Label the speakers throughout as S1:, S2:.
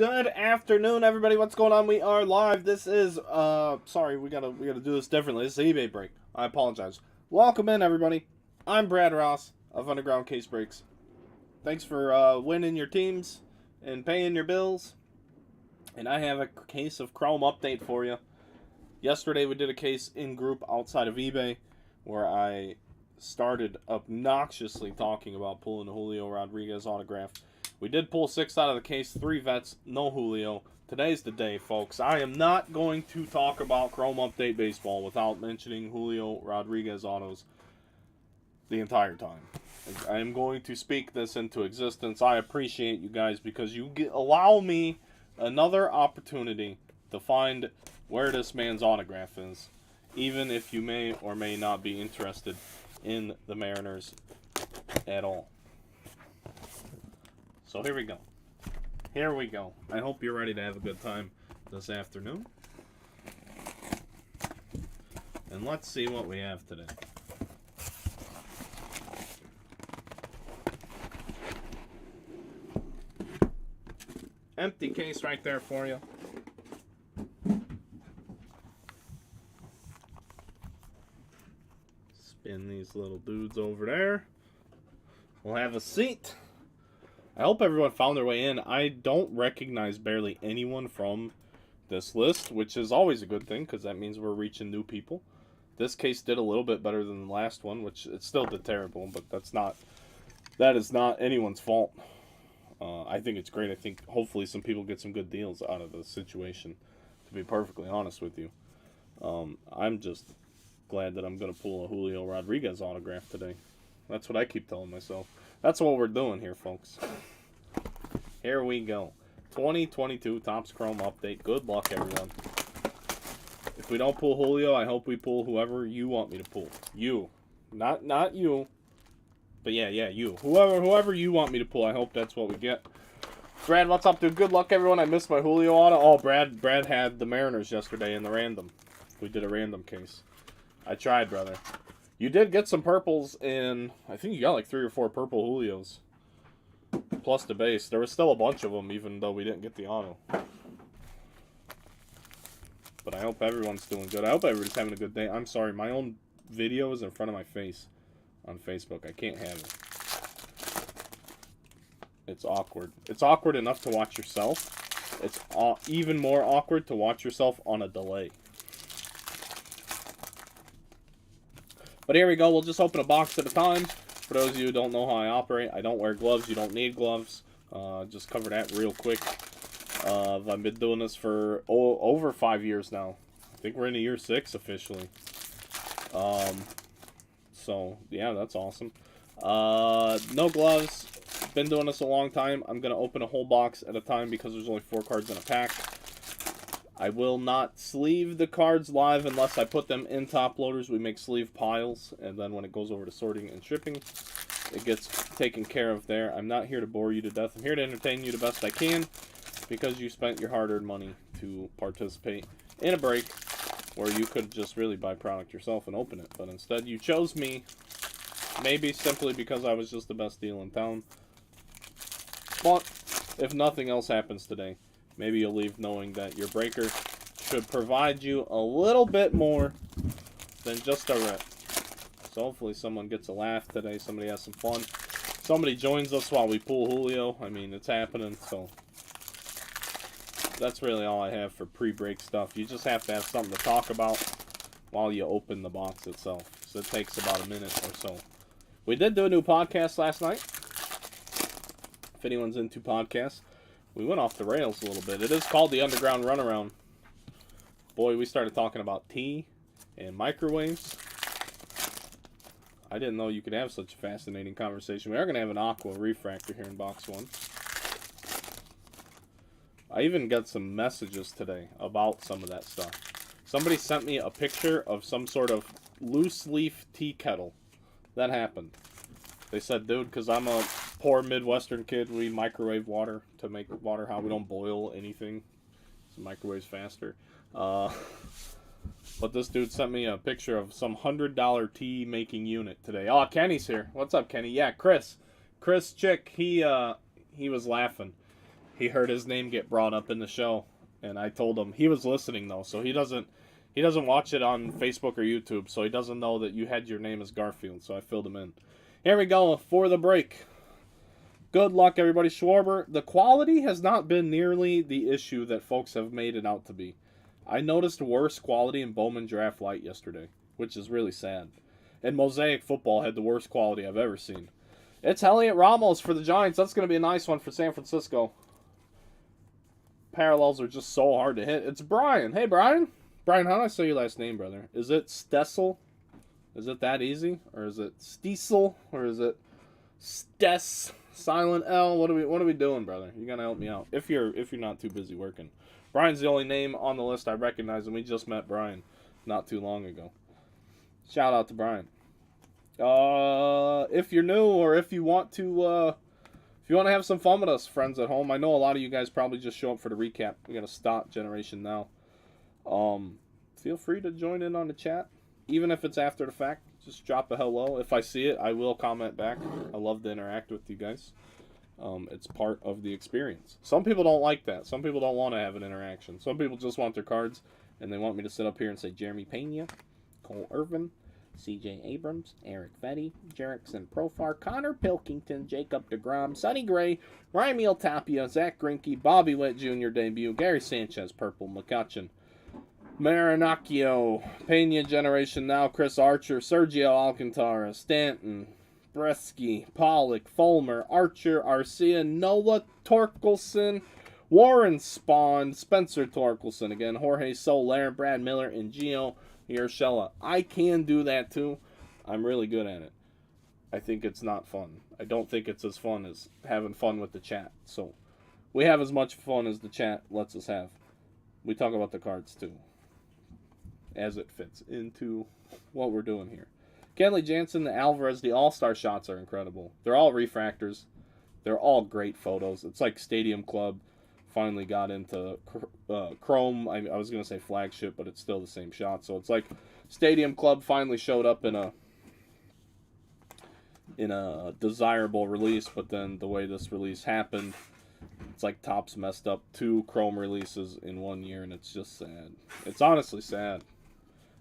S1: Good afternoon, everybody. What's going on? We are live. This is sorry, we gotta do this differently. This is an eBay break. I apologize. Welcome in, everybody. I'm Brad Ross of Underground Case Breaks. Thanks for winning your teams and paying your bills. And I have a case of Chrome update for you. Yesterday we did a case in group outside of eBay where I started obnoxiously talking about pulling a Julio Rodriguez autograph. We did pull 6 out of the case, 3 vets, no Julio. Today's the day, folks. I am not going to talk about Chrome Update Baseball without mentioning Julio Rodriguez autos the entire time. I am going to speak this into existence. I appreciate you guys because you allow me another opportunity to find where this man's autograph is, even if you may or may not be interested in the Mariners at all. So here we go. Here we go. I hope you're ready to have a good time this afternoon. And let's see what we have today. Empty case right there for you. Spin these little dudes over there. We'll have a seat. I hope everyone found their way in. I don't recognize barely anyone from this list, which is always a good thing because that means we're reaching new people. This case did a little bit better than the last one, which it still did terrible, but that is not anyone's fault. I think it's great. I think hopefully some people get some good deals out of the situation, to be perfectly honest with you. I'm just glad that I'm going to pull a Julio Rodriguez autograph today. That's what I keep telling myself. That's what we're doing here, folks. Here we go. 2022 Topps Chrome Update. Good luck, everyone. If we don't pull Julio, I hope we pull whoever you want me to pull. You. Not you. But yeah, you. Whoever you want me to pull, I hope that's what we get. Brad, what's up, dude? Good luck, everyone. I missed my Julio auto. Oh, Brad had the Mariners yesterday in the random. We did a random case. I tried, brother. You did get some purples in, I think you got like 3 or 4 purple Julios. Plus the base. There was still a bunch of them, even though we didn't get the auto. But I hope everyone's doing good. I hope everybody's having a good day. I'm sorry, my own video is in front of my face on Facebook. I can't have it. It's awkward. It's awkward enough to watch yourself. It's even more awkward to watch yourself on a delay. But here we go. We'll just open a box at a time. For those of you who don't know how I operate, I don't wear gloves. You don't need gloves. Just cover that real quick. I've been doing this for over 5 years now. I think we're in year 6 officially. So, yeah, that's awesome. No gloves. Been doing this a long time. I'm going to open a whole box at a time because there's only 4 cards in a pack. I will not sleeve the cards live unless I put them in top loaders. We make sleeve piles, and then when it goes over to sorting and shipping, it gets taken care of there. I'm not here to bore you to death. I'm here to entertain you the best I can because you spent your hard-earned money to participate in a break where you could just really buy product yourself and open it. But instead, you chose me, maybe simply because I was just the best deal in town. But if nothing else happens today, maybe you'll leave knowing that your breaker should provide you a little bit more than just a rip. So hopefully someone gets a laugh today. Somebody has some fun. Somebody joins us while we pull Julio. I mean, it's happening. So that's really all I have for pre-break stuff. You just have to have something to talk about while you open the box itself. So it takes about a minute or so. We did do a new podcast last night. If anyone's into podcasts. We went off the rails a little bit. It is called the Underground Runaround. Boy, we started talking about tea and microwaves. I didn't know you could have such a fascinating conversation. We are going to have an aqua refractor here in box 1. I even got some messages today about some of that stuff. Somebody sent me a picture of some sort of loose leaf tea kettle. That happened. They said, dude, because I'm a poor Midwestern kid, we microwave water to make water hot. We don't boil anything. So microwave's faster. But this dude sent me a picture of some $100 tea making unit today. Oh, Kenny's here. What's up, Kenny? Yeah, Chris. Chris Chick, he was laughing. he heard his name get brought up in the show, and I told him he was listening though, so he doesn't watch it on Facebook or YouTube, so he doesn't know that you had your name as Garfield. So I filled him in. Here we go for the break. Good luck, everybody. Schwarber, the quality has not been nearly the issue that folks have made it out to be. I noticed worse quality in Bowman Draft Light yesterday, which is really sad. And Mosaic Football had the worst quality I've ever seen. It's Elliot Ramos for the Giants. That's going to be a nice one for San Francisco. Parallels are just so hard to hit. It's Brian. Hey, Brian. Brian, how do I say your last name, brother? Is it Stessel? Is it that easy? Or is it Stiesel? Or is it Stess? Silent L? What are we doing, brother? You gotta help me out. If you're not too busy working. Brian's the only name on the list I recognize, and we just met Brian not too long ago. Shout out to Brian. If you're new, or if you want to have some fun with us, friends at home, I know a lot of you guys probably just show up for the recap. We got a stock generation now. Feel free to join in on the chat, even if it's after the fact. Just drop a hello. If I see it, I will comment back. I love to interact with you guys. It's part of the experience. Some people don't like that. Some people don't want to have an interaction. Some people just want their cards, and they want me to sit up here and say Jeremy Pena, Cole Irvin, C.J. Abrams, Eric Vetty, Jerickson Profar, Connor Pilkington, Jacob DeGrom, Sonny Gray, Raimiel Tapia, Zach Greinke, Bobby Witt Jr. debut, Gary Sanchez, Purple, McCutcheon, Marinaccio, Pena Generation Now, Chris Archer, Sergio Alcantara, Stanton, Bresky, Pollock, Fulmer, Archer, Arcia, Noah Torkelson, Warren Spahn, Spencer Torkelson again, Jorge Soler, Brad Miller, and Gio Urshela. I can do that too. I'm really good at it. I think it's not fun. I don't think it's as fun as having fun with the chat. So we have as much fun as the chat lets us have. We talk about the cards too, as it fits into what we're doing here. Kenley Jansen, the Alvarez, the All-Star shots are incredible. They're all refractors. They're all great photos. It's like Stadium Club finally got into Chrome. I was going to say flagship, but it's still the same shot. So it's like Stadium Club finally showed up in a desirable release, but then the way this release happened, it's like Topps messed up 2 Chrome releases in 1 year, and it's just sad. It's honestly sad.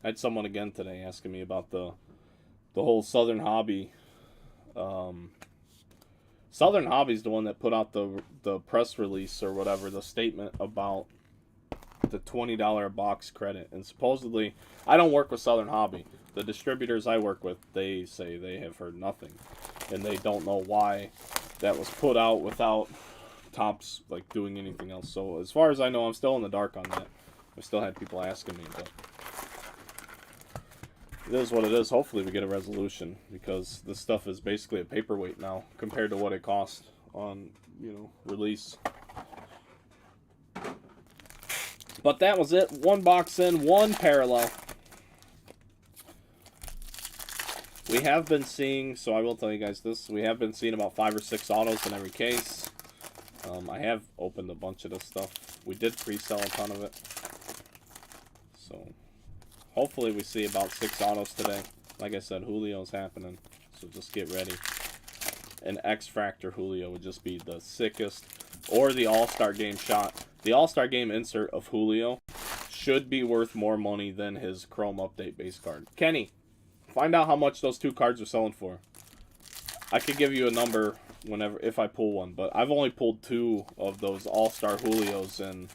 S1: I had someone again today asking me about the whole Southern Hobby. Southern Hobby's the one that put out the press release or whatever, the statement about the $20 a box credit. And supposedly, I don't work with Southern Hobby. The distributors I work with, they say they have heard nothing. And they don't know why that was put out without Topps like doing anything else. So as far as I know, I'm still in the dark on that. I still had people asking me, but it is what it is. Hopefully we get a resolution, because this stuff is basically a paperweight now compared to what it cost on, release. But that was it. 1 box in, 1 parallel. We have been seeing, so I will tell you guys this, we have been seeing about 5 or 6 autos in every case. I have opened a bunch of this stuff. We did pre-sell a ton of it. So hopefully we see about 6 autos today. Like I said, Julio's happening, so just get ready. An X-Fractor Julio would just be the sickest. Or the All-Star Game shot. The All-Star Game insert of Julio should be worth more money than his Chrome Update base card. Kenny, find out how much those 2 cards are selling for. I could give you a number if I pull one, but I've only pulled 2 of those All-Star Julios in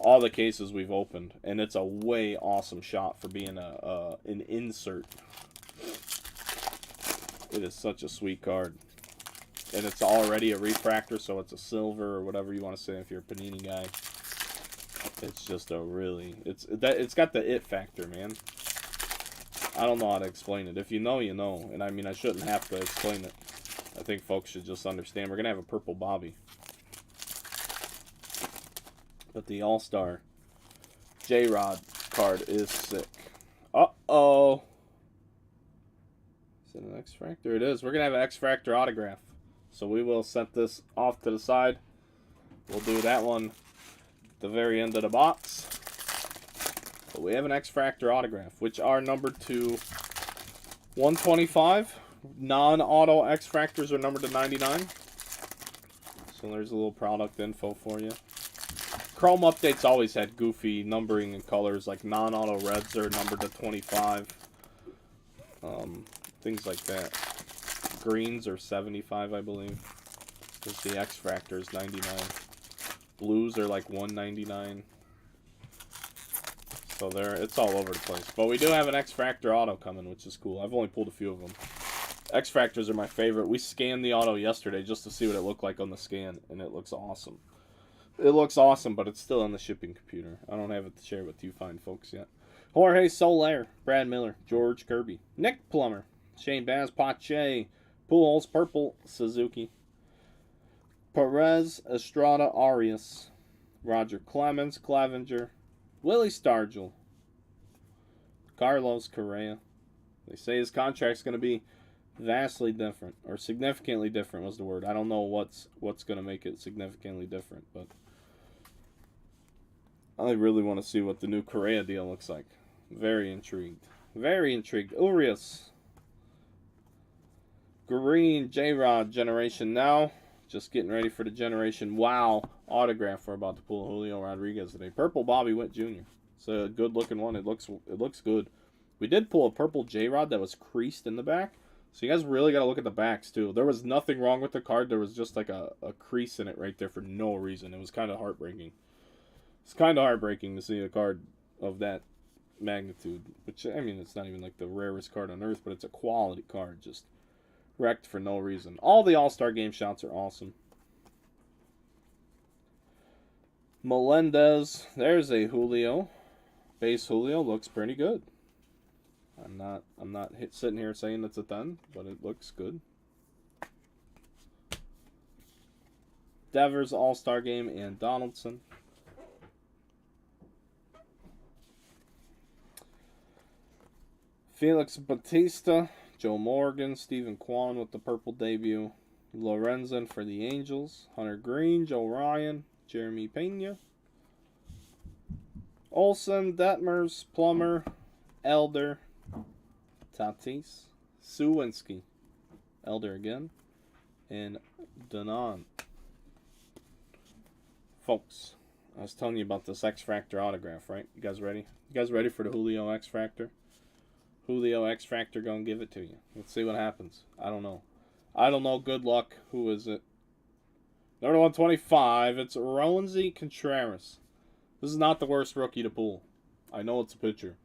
S1: all the cases we've opened, and it's a way awesome shot for being an insert. It is such a sweet card, and it's already a refractor, so it's a silver or whatever you want to say if you're a Panini guy. It's just a really, it's got the it factor, man. I don't know how to explain it. If you know, you know, and I mean, I shouldn't have to explain it. I think folks should just understand. We're gonna have a purple Bobby. But the All-Star J-Rod card is sick. Uh-oh. Is it an X-Fractor? It is. We're going to have an X-Fractor autograph. So we will set this off to the side. We'll do that one at the very end of the box. But we have an X-Fractor autograph, which are numbered to 125. Non-auto X-Fractors are numbered to 99. So there's a little product info for you. Chrome updates always had goofy numbering and colors, like non-auto reds are numbered to 25. Things like that. Greens are 75, I believe. There's the X-Fractor is 99. Blues are like 199. So it's all over the place. But we do have an X-Fractor auto coming, which is cool. I've only pulled a few of them. X-Fractors are my favorite. We scanned the auto yesterday just to see what it looked like on the scan, and it looks awesome. It looks awesome, but it's still on the shipping computer. I don't have it to share with you fine folks yet. Jorge Soler, Brad Miller, George Kirby, Nick Plummer, Shane Baz, Pache, Pujols, Purple, Suzuki, Perez, Estrada, Arias, Roger Clemens, Clevenger, Willie Stargell, Carlos Correa. They say his contract's going to be vastly different, or significantly different was the word. I don't know what's going to make it significantly different, but I really want to see what the new Correa deal looks like. Very intrigued. Very intrigued. Urias. Green, J-Rod, Generation Now. Just getting ready for the Generation Wow autograph. We're about to pull Julio Rodriguez today. Purple Bobby Witt Jr. It's a good looking one. It looks good. We did pull a purple J-Rod that was creased in the back. So you guys really got to look at the backs too. There was nothing wrong with the card. There was just like a crease in it right there for no reason. It was kind of heartbreaking. It's kind of heartbreaking to see a card of that magnitude. Which, I mean, it's not even like the rarest card on earth, but it's a quality card. Just wrecked for no reason. All the All-Star Game shots are awesome. Melendez. There's a Julio. Base Julio looks pretty good. I'm not sitting here saying it's a 10, but it looks good. Devers, All-Star Game, and Donaldson. Felix Bautista, Joe Morgan, Stephen Kwan with the purple debut. Lorenzen for the Angels. Hunter Green, Joe Ryan, Jeremy Pena. Olsen, Detmers, Plummer, Elder, Tatis, Suwinski, Elder again, and Danon. Folks, I was telling you about this X-Fractor autograph, right? You guys ready? You guys ready for the Julio X-Fractor? Julio X-Fractor gonna give it to you. Let's see what happens. I don't know. I don't know. Good luck. Who is it? Number 125. It's Roansy Contreras. This is not the worst rookie to pull. I know it's a pitcher.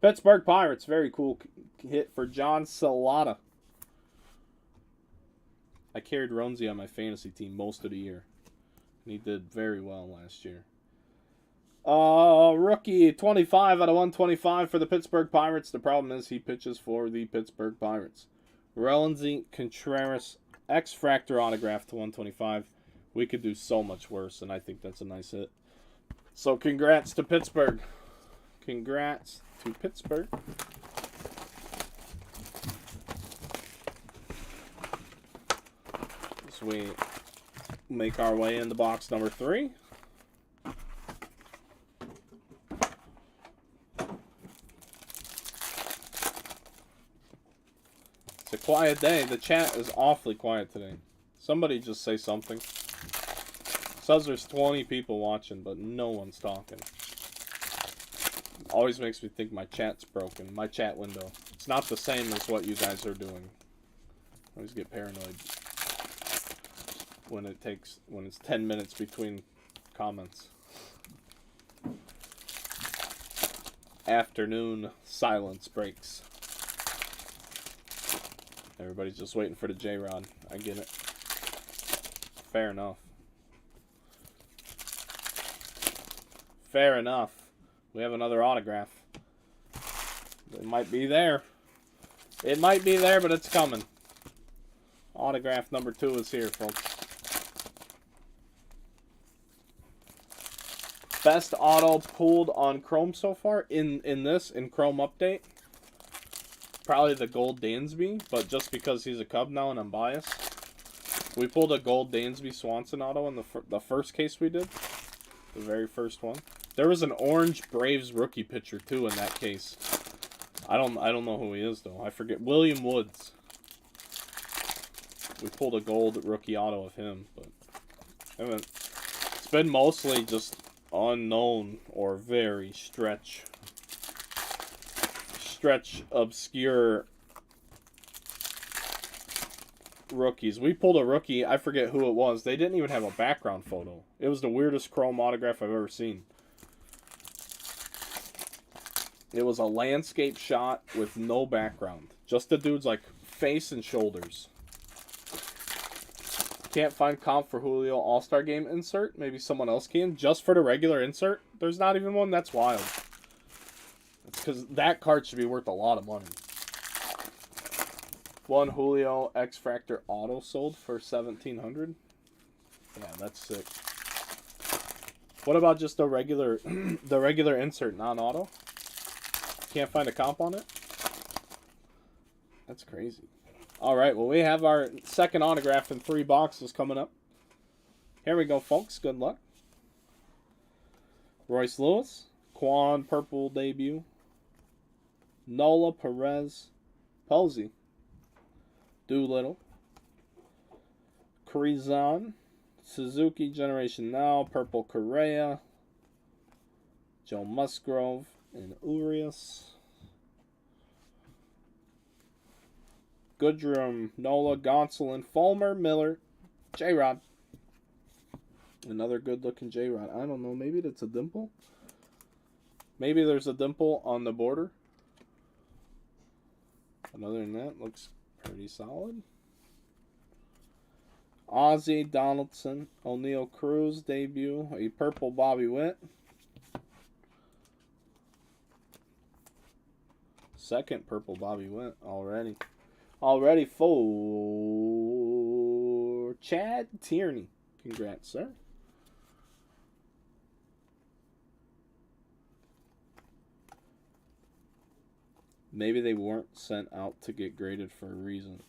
S1: Pittsburgh Pirates. Very cool hit for John Salata. I carried Roansy on my fantasy team most of the year. And he did very well last year. Rookie 25 out of 125 for the Pittsburgh Pirates. The problem is he pitches for the Pittsburgh Pirates. Roansy Contreras, X-Fractor autograph to 125. We could do so much worse, and I think that's a nice hit. So congrats to Pittsburgh. Congrats to Pittsburgh. As we make our way into box number 3. It's a quiet day. The chat is awfully quiet today. Somebody just say something. It says there's 20 people watching, but no one's talking. Always makes me think my chat's broken. My chat window. It's not the same as what you guys are doing. I always get paranoid when it's 10 minutes between comments. Afternoon silence breaks. Everybody's just waiting for the J-Rod. I get it. Fair enough. Fair enough. We have another autograph. It might be there. It might be there, but it's coming. Autograph number 2 is here, folks. Best auto pulled on Chrome so far in Chrome update. Probably the Gold Dansby, but just because he's a Cub now and I'm biased. We pulled a Gold Dansby Swanson auto in the first case we did. The very first one. There was an orange Braves rookie pitcher too in that case. I don't know who he is though. I forget. William Woods. We pulled a gold rookie auto of him, but It's been mostly just unknown or very stretch obscure rookies. We pulled a rookie, I forget who it was. They didn't even have a background photo. It was the weirdest chrome autograph I've ever seen. It was a landscape shot with no background. Just the dude's like face and shoulders. Can't find comp for Julio All-Star Game insert. Maybe someone else can. Just for the regular insert, there's not even one. That's wild. It's because that card should be worth a lot of money. One Julio X-Fractor Auto sold for $1,700. Yeah, that's sick. What about just the regular, the regular insert, non-auto? Can't find a comp on it? That's crazy. All right, well, we have our second autograph in 3 boxes coming up. Here we go, folks. Good luck. Royce Lewis, Quan Purple debut, Nola Perez, Posey, Doolittle, Krizan, Suzuki Generation Now, Purple Correa, Joe Musgrove, and Urias. Goodrum, Nola, Gonsolin, Fulmer, Miller, J-Rod. Another good-looking J-Rod. I don't know. Maybe that's a dimple? Maybe there's a dimple on the border. But other than that, looks pretty solid. Ozzie, Donaldson, O'Neal Cruz debut. A purple Bobby Witt. Second purple Bobby Witt already. Already for Chad Tierney. Congrats, sir. Maybe they weren't sent out to get graded for a reason.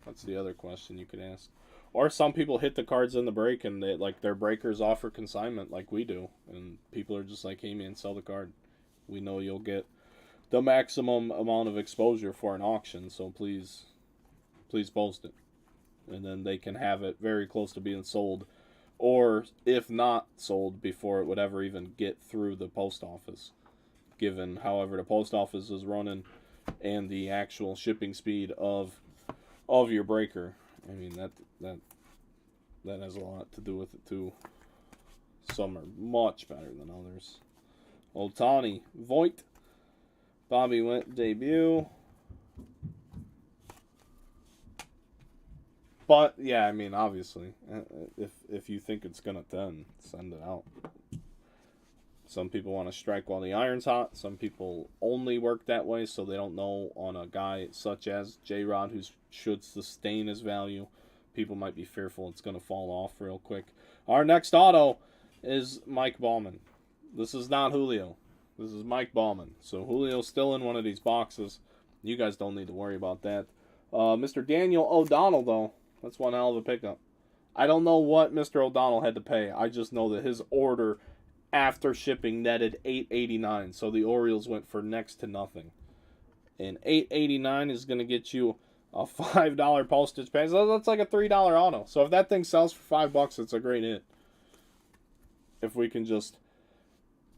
S1: That's the other question you could ask. Or some people hit the cards in the break and they, like, their breakers offer consignment like we do. And people are just like, hey man, sell the card. We know you'll get the maximum amount of exposure for an auction, so please post it. And then they can have it very close to being sold, or if not sold, before it would ever even get through the post office, given however the post office is running and the actual shipping speed of your breaker. I mean, that has a lot to do with it too. Some are much better than others. Ohtani, Voit, Bobby Witt debut. But yeah, I mean, obviously, if you think it's gonna then send it out. Some people want to strike while the iron's hot. Some people only work that way, so they don't know on a guy such as J-Rod, who should sustain his value. People might be fearful it's gonna fall off real quick. Our next auto is Mike Baumann. This is not Julio. This is Mike Baumann. So Julio's still in one of these boxes. You guys don't need to worry about that. Mr. Daniel O'Donnell, though, that's one hell of a pickup. I don't know what Mr. O'Donnell had to pay. I just know that his order after shipping netted $8.89. So the Orioles went for next to nothing. And $8.89 is going to get you a $5 postage pay. So that's like a $3 auto. So if that thing sells for $5, it's a great hit. If we can just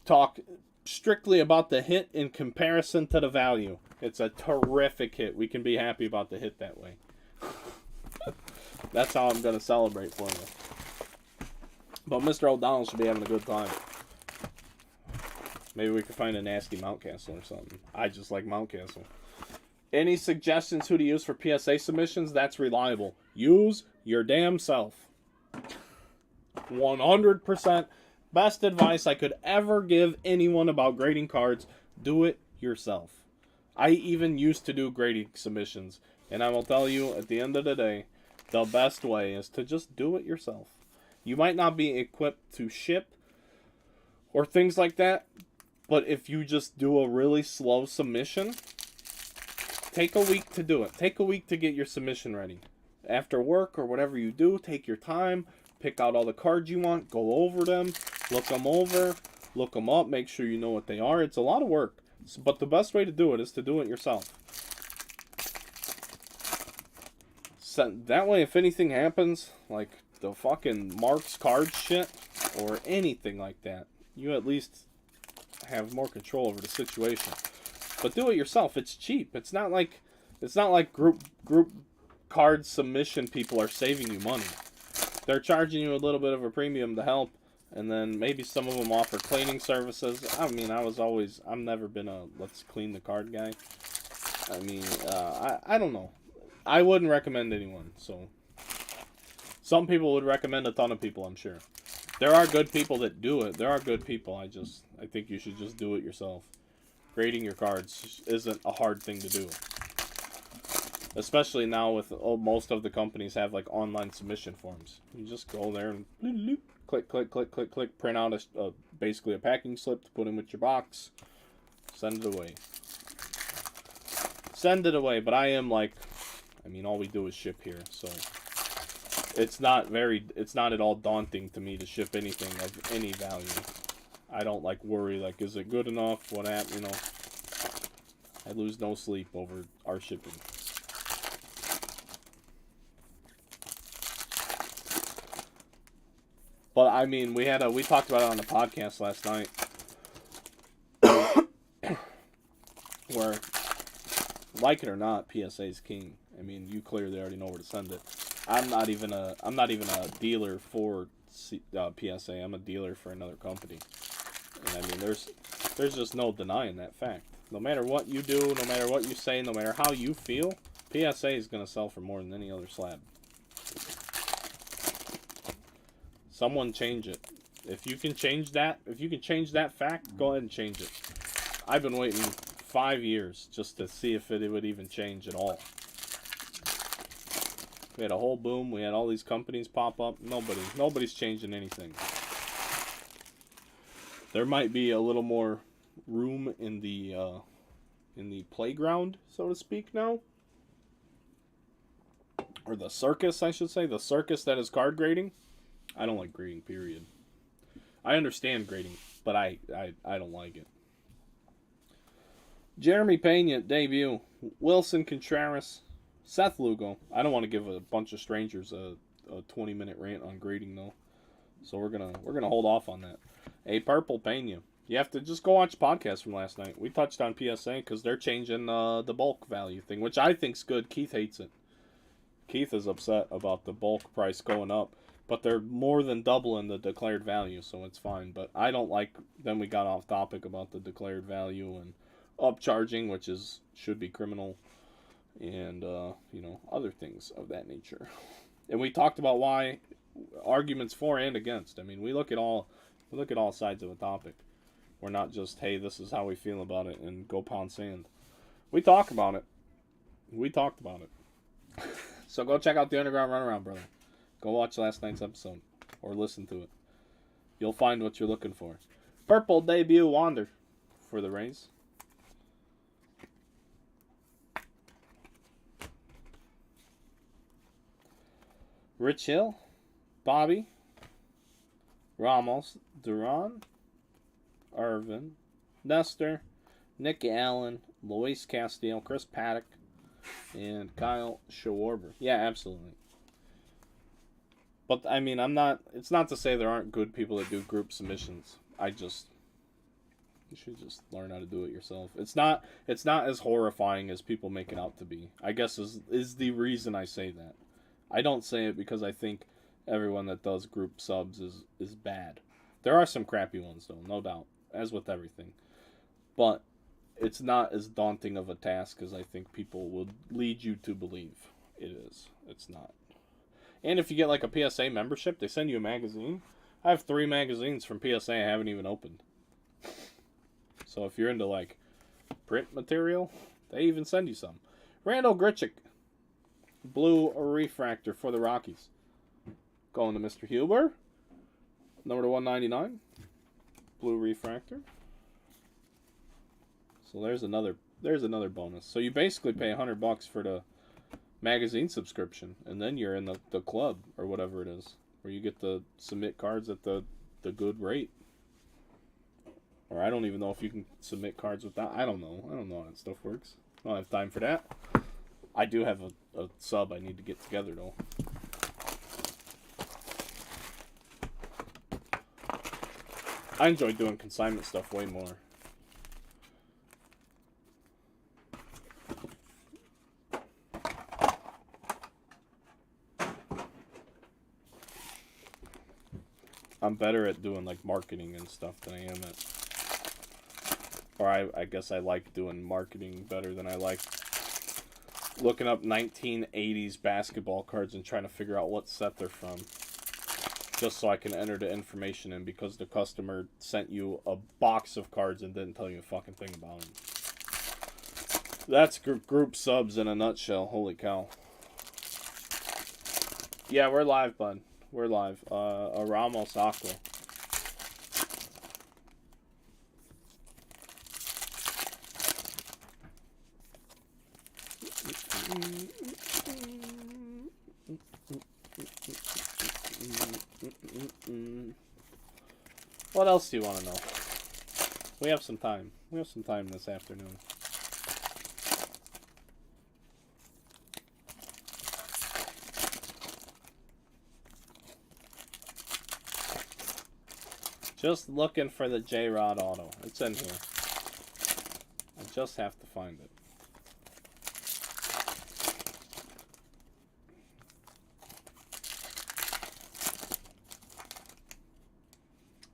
S1: talk strictly about the hit in comparison to the value, it's a terrific hit. We can be happy about the hit that way. That's how I'm going to celebrate for you. But Mr. O'Donnell should be having a good time. Maybe we could find a nasty Mountcastle or something. I just like Mountcastle. Any suggestions who to use for PSA submissions? That's reliable. Use your damn self. 100% best advice I could ever give anyone about grading cards. Do it yourself. I even used to do grading submissions. And I will tell you, at the end of the day, the best way is to just do it yourself. You might not be equipped to ship or things like that, but if you just do a really slow submission, take a week to do it. Take a week to get your submission ready. After work or whatever you do, take your time, pick out all the cards you want, go over them, look them over, look them up, make sure you know what they are. It's a lot of work, but the best way to do it is to do it yourself. So that way, if anything happens, like the fucking Mark's card shit or anything like that, you at least have more control over the situation. But do it yourself. It's cheap. It's not like group card submission people are saving you money. They're charging you a little bit of a premium to help, and then maybe some of them offer cleaning services. I mean, I've never been a let's clean the card guy. I mean, I don't know. I wouldn't recommend anyone. So some people would recommend a ton of people, I'm sure. There are good people that do it. There are good people. I think you should just do it yourself. Grading your cards isn't a hard thing to do. Especially now with most of the companies have like online submission forms. You just go there and click, print out basically a packing slip to put in with your box, send it away. But I mean, all we do is ship here, so it's not at all daunting to me to ship anything of any value. I don't worry is it good enough? What happened? I lose no sleep over our shipping. But I mean, we talked about it on the podcast last night, where, like it or not, PSA is king. I mean, you clearly already know where to send it. I'm not even a dealer for PSA. I'm a dealer for another company, and I mean, there's just no denying that fact. No matter what you do, no matter what you say, no matter how you feel, PSA is gonna sell for more than any other slab. Someone change it. If you can change that fact, go ahead and change it. I've been waiting 5 years just to see if it would even change at all. We had a whole boom. We had all these companies pop up. Nobody's changing anything. There might be a little more room in the playground, so to speak, now. Or the circus, I should say. The circus that is card grading. I don't like grading, period. I understand grading, but I don't like it. Jeremy Pena, debut. Wilson Contreras. Seth Lugo. I don't want to give a bunch of strangers a 20-minute rant on grading, though. So we're gonna hold off on that. A Purple Pena. You have to just go watch the podcast from last night. We touched on PSA because they're changing the bulk value thing, which I think's good. Keith hates it. Keith is upset about the bulk price going up. But they're more than doubling the declared value, so it's fine. But I don't like... Then we got off topic about the declared value and upcharging, which should be criminal. And, other things of that nature. And we talked about why... Arguments for and against. I mean, we look at all sides of a topic. We're not just, hey, this is how we feel about it, and go pound sand. We talk about it. So go check out the Underground Runaround, brother. Go watch last night's episode, or listen to it. You'll find what you're looking for. Purple debut Wander for the Rays. Rich Hill, Bobby, Ramos, Duran, Irvin, Nestor, Nick Allen, Luis Castillo, Chris Paddock, and Kyle Schwarber. Yeah, absolutely. But, I mean, it's not to say there aren't good people that do group submissions. You should just learn how to do it yourself. It's not as horrifying as people make it out to be. I guess is the reason I say that. I don't say it because I think everyone that does group subs is bad. There are some crappy ones, though, no doubt, as with everything. But it's not as daunting of a task as I think people would lead you to believe it is. It's not. And if you get a PSA membership, they send you a magazine. I have 3 magazines from PSA I haven't even opened. So if you're into print material, they even send you some. Randall Grichuk, blue refractor for the Rockies. Going to Mr. Huber, number to 199, blue refractor. So there's another bonus. So you basically pay $100 for the magazine subscription, and then you're in the club or whatever it is, where you get to submit cards at the good rate. Or I don't even know if you can submit cards without. I don't know how that stuff works. I don't have time for that. I do have a sub I need to get together though. I enjoy doing consignment stuff way more. I'm better at doing like marketing and stuff than I am at, or I guess I like doing marketing better than I like looking up 1980s basketball cards and trying to figure out what set they're from, just so I can enter the information in, because the customer sent you a box of cards and didn't tell you a fucking thing about them. That's group subs in a nutshell. Holy cow. Yeah, we're live, bud. We're live. Ramos Aqua. What else do you want to know? We have some time. We have some time this afternoon. Just looking for the J-Rod auto. It's in here. I just have to find it.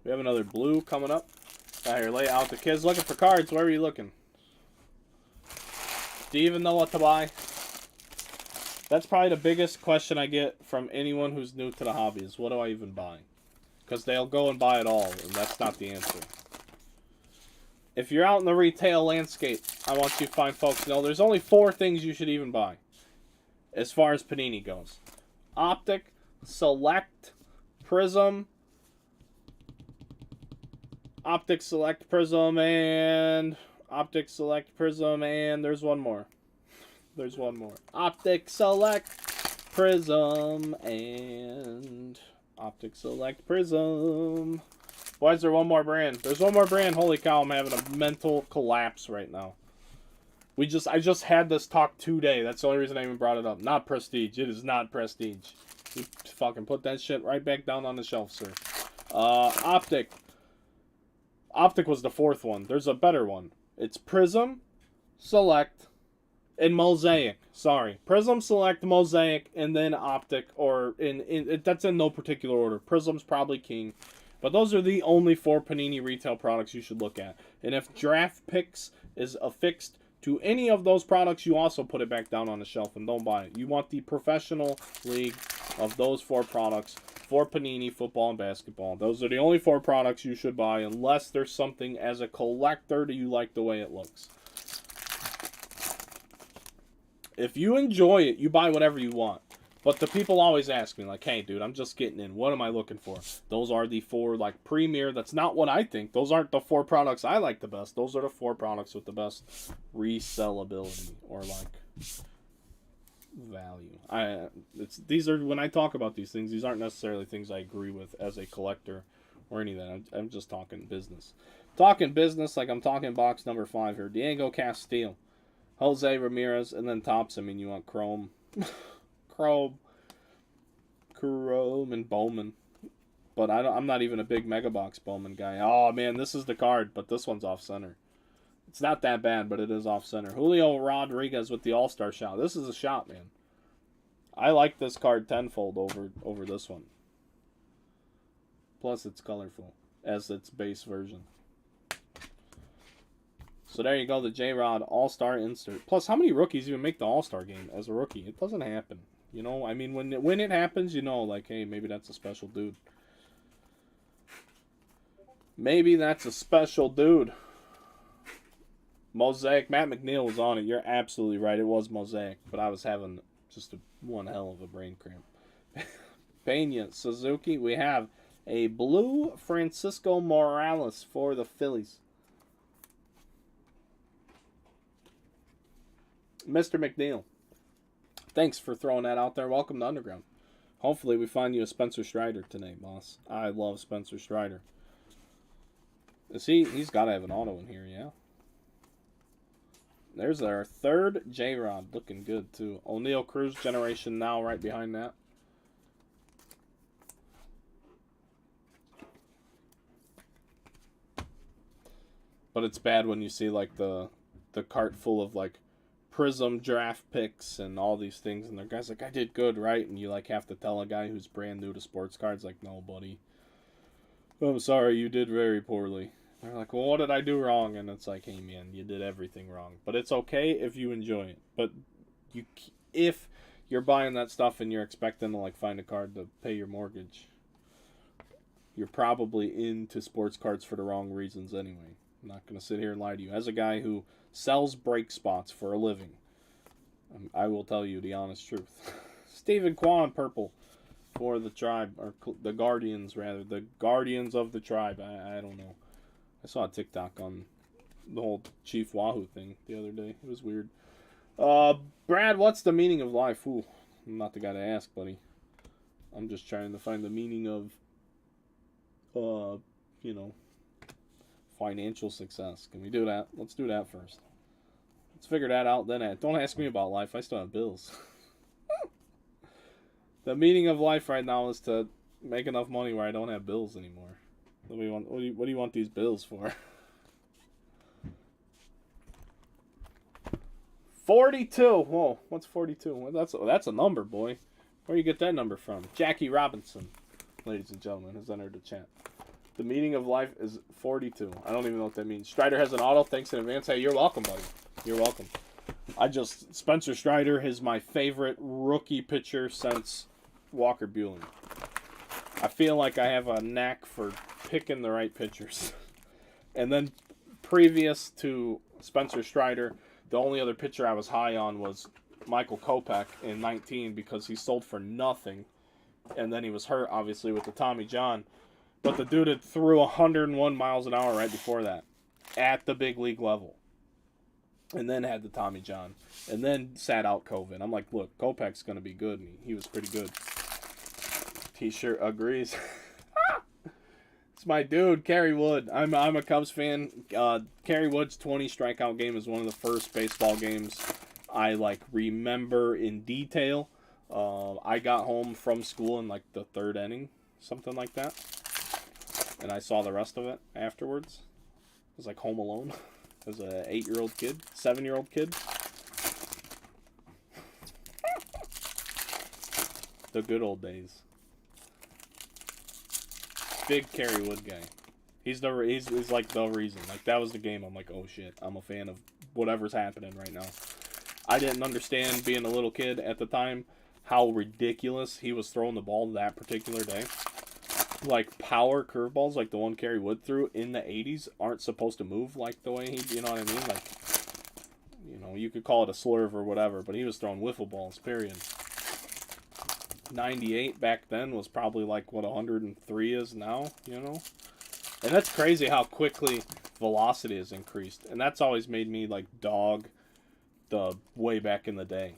S1: We have another blue coming up. Out here, lay out the kids looking for cards. Where are you looking? Do you even know what to buy? That's probably the biggest question I get from anyone who's new to the hobby is, what do I even buy? Because they'll go and buy it all, and that's not the answer. If you're out in the retail landscape, I want you fine folks to know there's only 4 things you should even buy as far as Panini goes. Optic, Select, Prism, Optic, Select, Prism, and Optic, Select, Prism, and there's one more. There's one more. Optic, Select, Prism, and Optic, Select, Prism. Why is there one more brand? There's one more brand. Holy cow, I'm having a mental collapse right now. I just had this talk today. That's the only reason I even brought it up. Not Prestige. It is not Prestige. You fucking put that shit right back down on the shelf, sir. Optic. Optic was the 4th one. There's a better one. It's Prism, Select, and Mosaic. Sorry. Prism, Select, Mosaic, and then Optic. Or that's in no particular order. Prism's probably king. But those are the only 4 Panini retail products you should look at. And if Draft Picks is affixed to any of those products, you also put it back down on the shelf and don't buy it. You want the professional league of those 4 products for Panini, football, and basketball. Those are the only 4 products you should buy unless there's something as a collector that you like the way it looks. If you enjoy it, you buy whatever you want. But the people always ask me, like, hey, dude, I'm just getting in. What am I looking for? Those are the 4, like, premier. That's not what I think. Those aren't the 4 products I like the best. Those are the 4 products with the best resellability or, like, value. These are, when I talk about these things, these aren't necessarily things I agree with as a collector or anything. I'm just talking business. Talking business like I'm talking box number 5 here. Diego Castillo, Jose Ramirez, and then tops. I mean, you want Chrome. Chrome and Bowman. But I'm not even a big Mega Box Bowman guy. Oh, man, this is the card, but this one's off-center. It's not that bad, but it is off-center. Julio Rodriguez with the All-Star shot. This is a shot, man. I like this card tenfold over this one. Plus, it's colorful as its base version. So there you go, the J-Rod All-Star insert. Plus, how many rookies even make the All-Star game as a rookie? It doesn't happen. You know, I mean, when it happens, you know, like, hey, maybe that's a special dude. Maybe that's a special dude. Mosaic. Matt McNeil was on it. You're absolutely right. It was Mosaic. But I was having just one hell of a brain cramp. Pena, Suzuki. We have a blue Francisco Morales for the Phillies. Mr. McNeil. Thanks for throwing that out there. Welcome to Underground. Hopefully we find you a Spencer Strider tonight, boss. I love Spencer Strider. He's got to have an auto in here, yeah. There's our 3rd J-Rod. Looking good, too. O'Neal Cruz generation now right behind that. But it's bad when you see like the cart full of like Prism draft picks and all these things, and the guy's like, I did good, right? And you like have to tell a guy who's brand new to sports cards, like, no, buddy, I'm sorry, you did very poorly. They're like, well, what did I do wrong? And it's like, hey, man, you did everything wrong. But it's okay if you enjoy it. But if you're buying that stuff and you're expecting to like find a card to pay your mortgage, you're probably into sports cards for the wrong reasons anyway. I'm not going to sit here and lie to you. As a guy who sells break spots for a living, I will tell you the honest truth. Stephen Kwan, purple for the tribe, or the Guardians, rather. The Guardians of the tribe. I don't know. I saw a TikTok on the whole Chief Wahoo thing the other day. It was weird. Brad, what's the meaning of life? Ooh, I'm not the guy to ask, buddy. I'm just trying to find the meaning of, you know, financial success. Can we do that? Let's do that first. Let's figure that out, then don't ask me about life. I still have bills. The meaning of life right now is to make enough money where I don't have bills anymore. What do you want these bills for? 42. Whoa, what's 42? Well, that's a number, boy. Where do you get that number from? Jackie Robinson, ladies and gentlemen, has entered the chat. The meaning of life is 42. I don't even know what that means. Strider has an auto. Thanks in advance. Hey, you're welcome, buddy. You're welcome. Spencer Strider is my favorite rookie pitcher since Walker Buehler. I feel like I have a knack for picking the right pitchers. And then previous to Spencer Strider, the only other pitcher I was high on was Michael Kopech in 19 because he sold for nothing. And then he was hurt, obviously, with the Tommy John. But the dude had threw 101 miles an hour right before that at the big league level. And then had the Tommy John. And then sat out COVID. I'm like, look, Kopech's going to be good. And he was pretty good. T-shirt agrees. It's my dude, Kerry Wood. I'm a Cubs fan. Kerry Wood's 20 strikeout game is one of the first baseball games I like remember in detail. I got home from school in like the third inning, something like that. And I saw the rest of it afterwards. It was like Home Alone. As an 8-year-old kid, 7-year-old kid. The good old days. Big Kerry Wood guy. He's like the reason. Like that was the game. I'm like, oh shit, I'm a fan of whatever's happening right now. I didn't understand being a little kid at the time how ridiculous he was throwing the ball that particular day. Like power curveballs like the one Kerry Wood threw in the 80s aren't supposed to move like the way he, you know what I mean? Like, you know, you could call it a slurve or whatever, but he was throwing wiffle balls, period. 98 back then was probably like what 103 is now, you know? And that's crazy how quickly velocity has increased. And that's always made me like dog the way back in the day.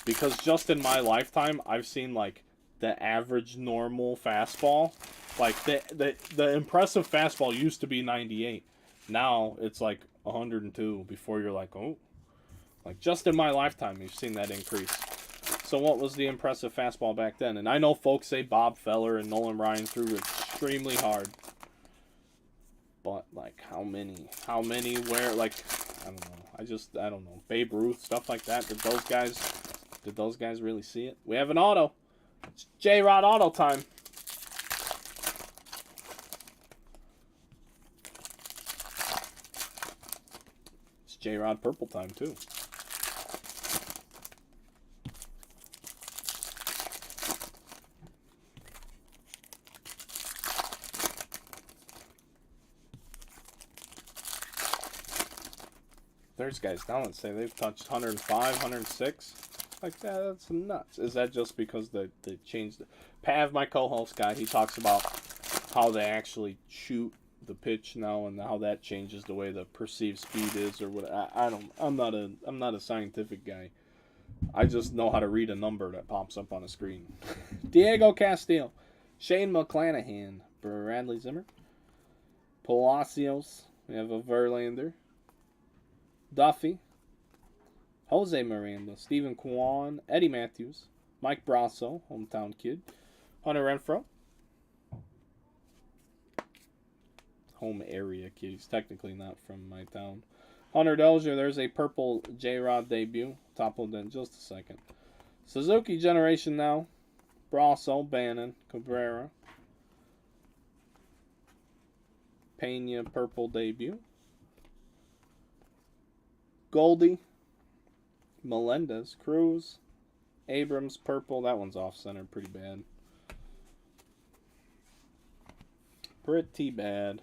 S1: Because just in my lifetime, I've seen like the average normal fastball. Like the impressive fastball used to be 98. Now it's like 102 before you're like, oh. Like just in my lifetime, you've seen that increase. So what was the impressive fastball back then? And I know folks say Bob Feller and Nolan Ryan threw extremely hard. But like how many, where, like, I don't know. I don't know. Babe Ruth, stuff like that. Did those guys really see it? We have an auto. It's J-Rod auto time. It's J-Rod purple time too. There's guys down and say they've touched 105, 106. Like that, that's nuts. Is that just because they changed it? Pav, my co-host guy, he talks about how they actually shoot the pitch now and how that changes the way the perceived speed is or what. I'm not a scientific guy. I just know how to read a number that pops up on a screen. Diego Castillo, Shane McClanahan, Bradley Zimmer, Palacios. We have a Verlander, Duffy, Jose Miranda, Stephen Kwan, Eddie Matthews, Mike Brasso, hometown kid, Hunter Renfroe, home area kid. He's technically not from my town. Hunter Dozier, there's a purple J-Rod debut. Top load in just a second. Suzuki Generation now. Brasso, Bannon, Cabrera. Pena, purple debut. Goldie. Melendez, Cruz. Abrams, purple. That one's off-center. Pretty bad. Pretty bad.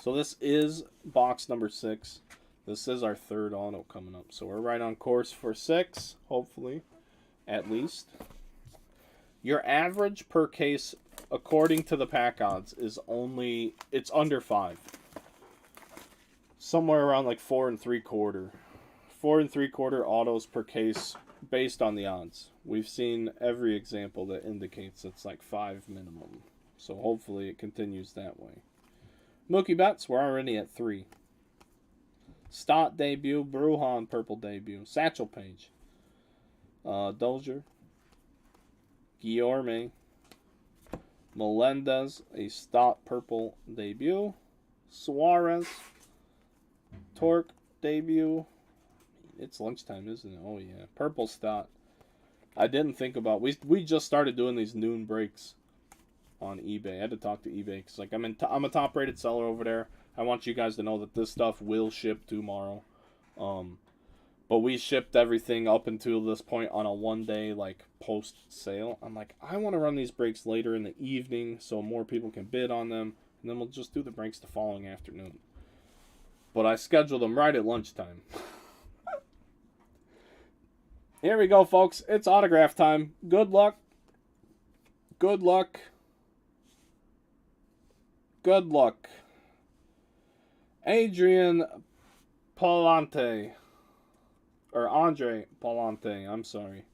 S1: So this is box number 6. This is our third auto coming up. So we're right on course for 6, hopefully, at least. Your average per case, according to the pack odds, is it's under 5. Somewhere around like 4 3/4. 4 3/4 autos per case based on the odds. We've seen every example that indicates it's like 5 minimum. So hopefully it continues that way. Mookie Betts, we're already at 3. Stott debut, Brujan purple debut, Satchel Paige, Dozier, Guillorme, Melendez, a Stott purple debut, Suarez, Torque debut. It's lunchtime, isn't it? Oh yeah, purple Stott. I didn't think about we just started doing these noon breaks on eBay. I had to talk to eBay because like I'm a top rated seller over there. I want you guys to know that this stuff will ship tomorrow. But we shipped everything up until this point on a 1-day like post sale. I'm like, I want to run these breaks later in the evening so more people can bid on them, and then we'll just do the breaks the following afternoon. But I scheduled them right at lunchtime. Here we go, folks. It's autograph time. Good luck. Good luck. Good luck. Adrian Palante. Or Andre Palante, I'm sorry.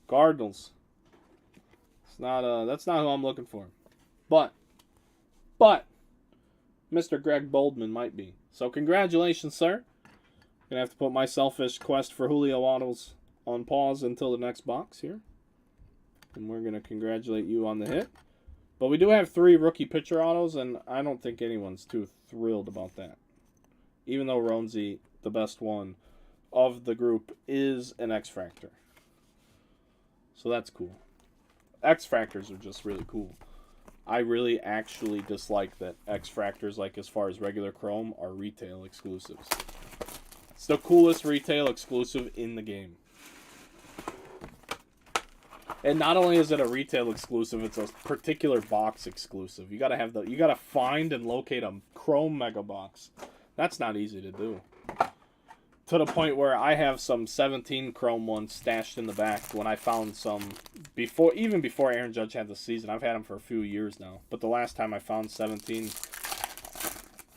S1: Cardinals. It's not that's not who I'm looking for. But Mr. Greg Boldman might be. So congratulations, sir. Gonna have to put my selfish quest for Julio Autos on pause until the next box here. And we're gonna congratulate you on the hit. But we do have 3 rookie pitcher autos, and I don't think anyone's too thrilled about that. Even though Ronzi, the best one of the group, is an X-Fractor. So that's cool. X-Fractors are just really cool. I really actually dislike that X-Fractors, like as far as regular Chrome, are retail exclusives. It's the coolest retail exclusive in the game. And not only is it a retail exclusive, it's a particular box exclusive. You gotta find and locate a Chrome Mega Box. That's not easy to do. To the point where I have some 17 Chrome ones stashed in the back when I found some even before Aaron Judge had the season. I've had them for a few years now. But the last time I found 17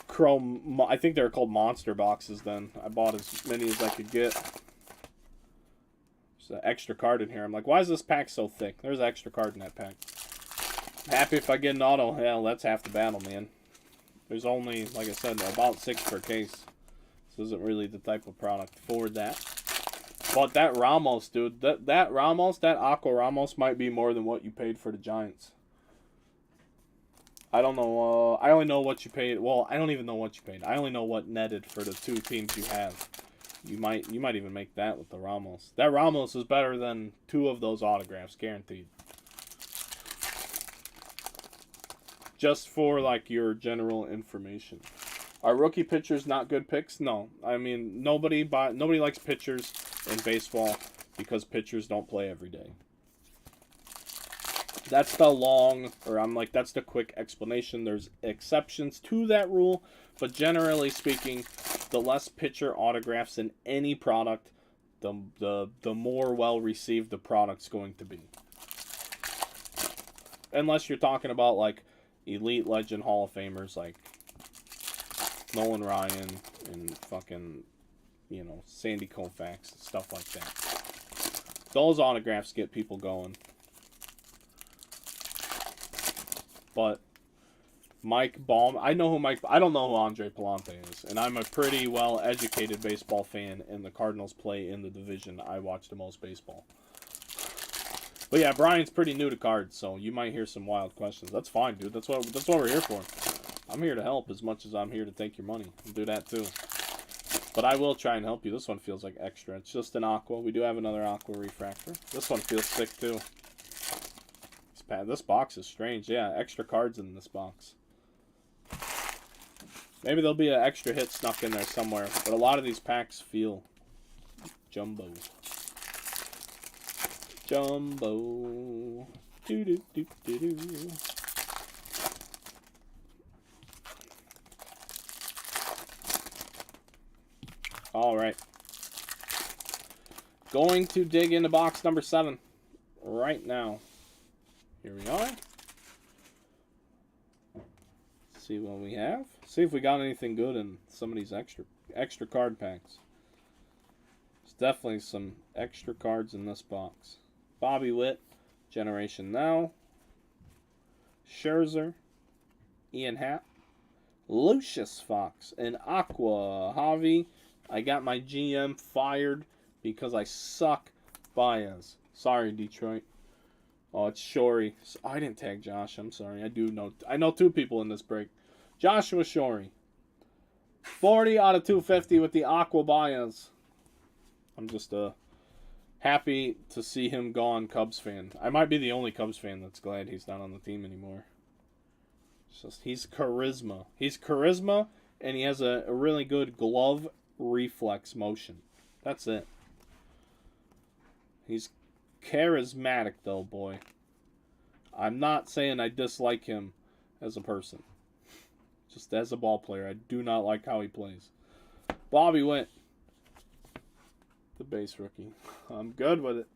S1: Chrome, I think they were called Monster Boxes then. I bought as many as I could get. There's an extra card in here. I'm like, why is this pack so thick? There's an extra card in that pack. Happy if I get an auto. Hell, that's half the battle, man. There's only, like I said, about 6 per case. This isn't really the type of product for that. But that Ramos, dude, that Ramos, that Aqua Ramos might be more than what you paid for the Giants. I don't know. I only know what you paid. Well, I don't even know what you paid. I only know what netted for the 2 teams you have. You might even make that with the Ramos. That Ramos is better than 2 of those autographs, guaranteed. Just for like your general information. Are rookie pitchers not good picks? No. I mean, nobody likes pitchers in baseball because pitchers don't play every day. That's that's the quick explanation. There's exceptions to that rule, but generally speaking, the less pitcher autographs in any product, the more well received the product's going to be. Unless you're talking about like elite legend Hall of Famers like Nolan Ryan and fucking, Sandy Koufax and stuff like that. Those autographs get people going. But Mike Baum, I don't know who Andre Palante is, and I'm a pretty well-educated baseball fan, and the Cardinals play in the division I watch the most baseball. But yeah, Brian's pretty new to cards, so you might hear some wild questions. That's fine, dude. That's what we're here for. I'm here to help as much as I'm here to take your money. I'll do that too. But I will try and help you. This one feels like extra. It's just an aqua. We do have another aqua refractor. This one feels sick too. This box is strange. Yeah, extra cards in this box. Maybe there'll be an extra hit snuck in there somewhere. But a lot of these packs feel jumbo. Jumbo. Do do do do do. All right. Going to dig into box number 7 right now. Here we are. See what we have. See if we got anything good in some of these extra card packs. There's definitely some extra cards in this box. Bobby Witt, Generation Now. Scherzer, Ian Happ, Lucius Fox, and Aqua. Javi, I got my GM fired because I suck. Baez. Sorry, Detroit. Oh, it's Shory. I didn't tag Josh. I'm sorry. I know 2 people in this break. Joshua Shory. 40 out of 250 with the Aqua Baez. I'm just happy to see him gone, Cubs fan. I might be the only Cubs fan that's glad he's not on the team anymore. It's just, he's charisma. He's charisma, and he has a really good glove reflex motion. That's it. He's charismatic, though, boy. I'm not saying I dislike him as a person. Just as a ball player, I do not like how he plays. Bobby Witt. The base rookie. I'm good with it.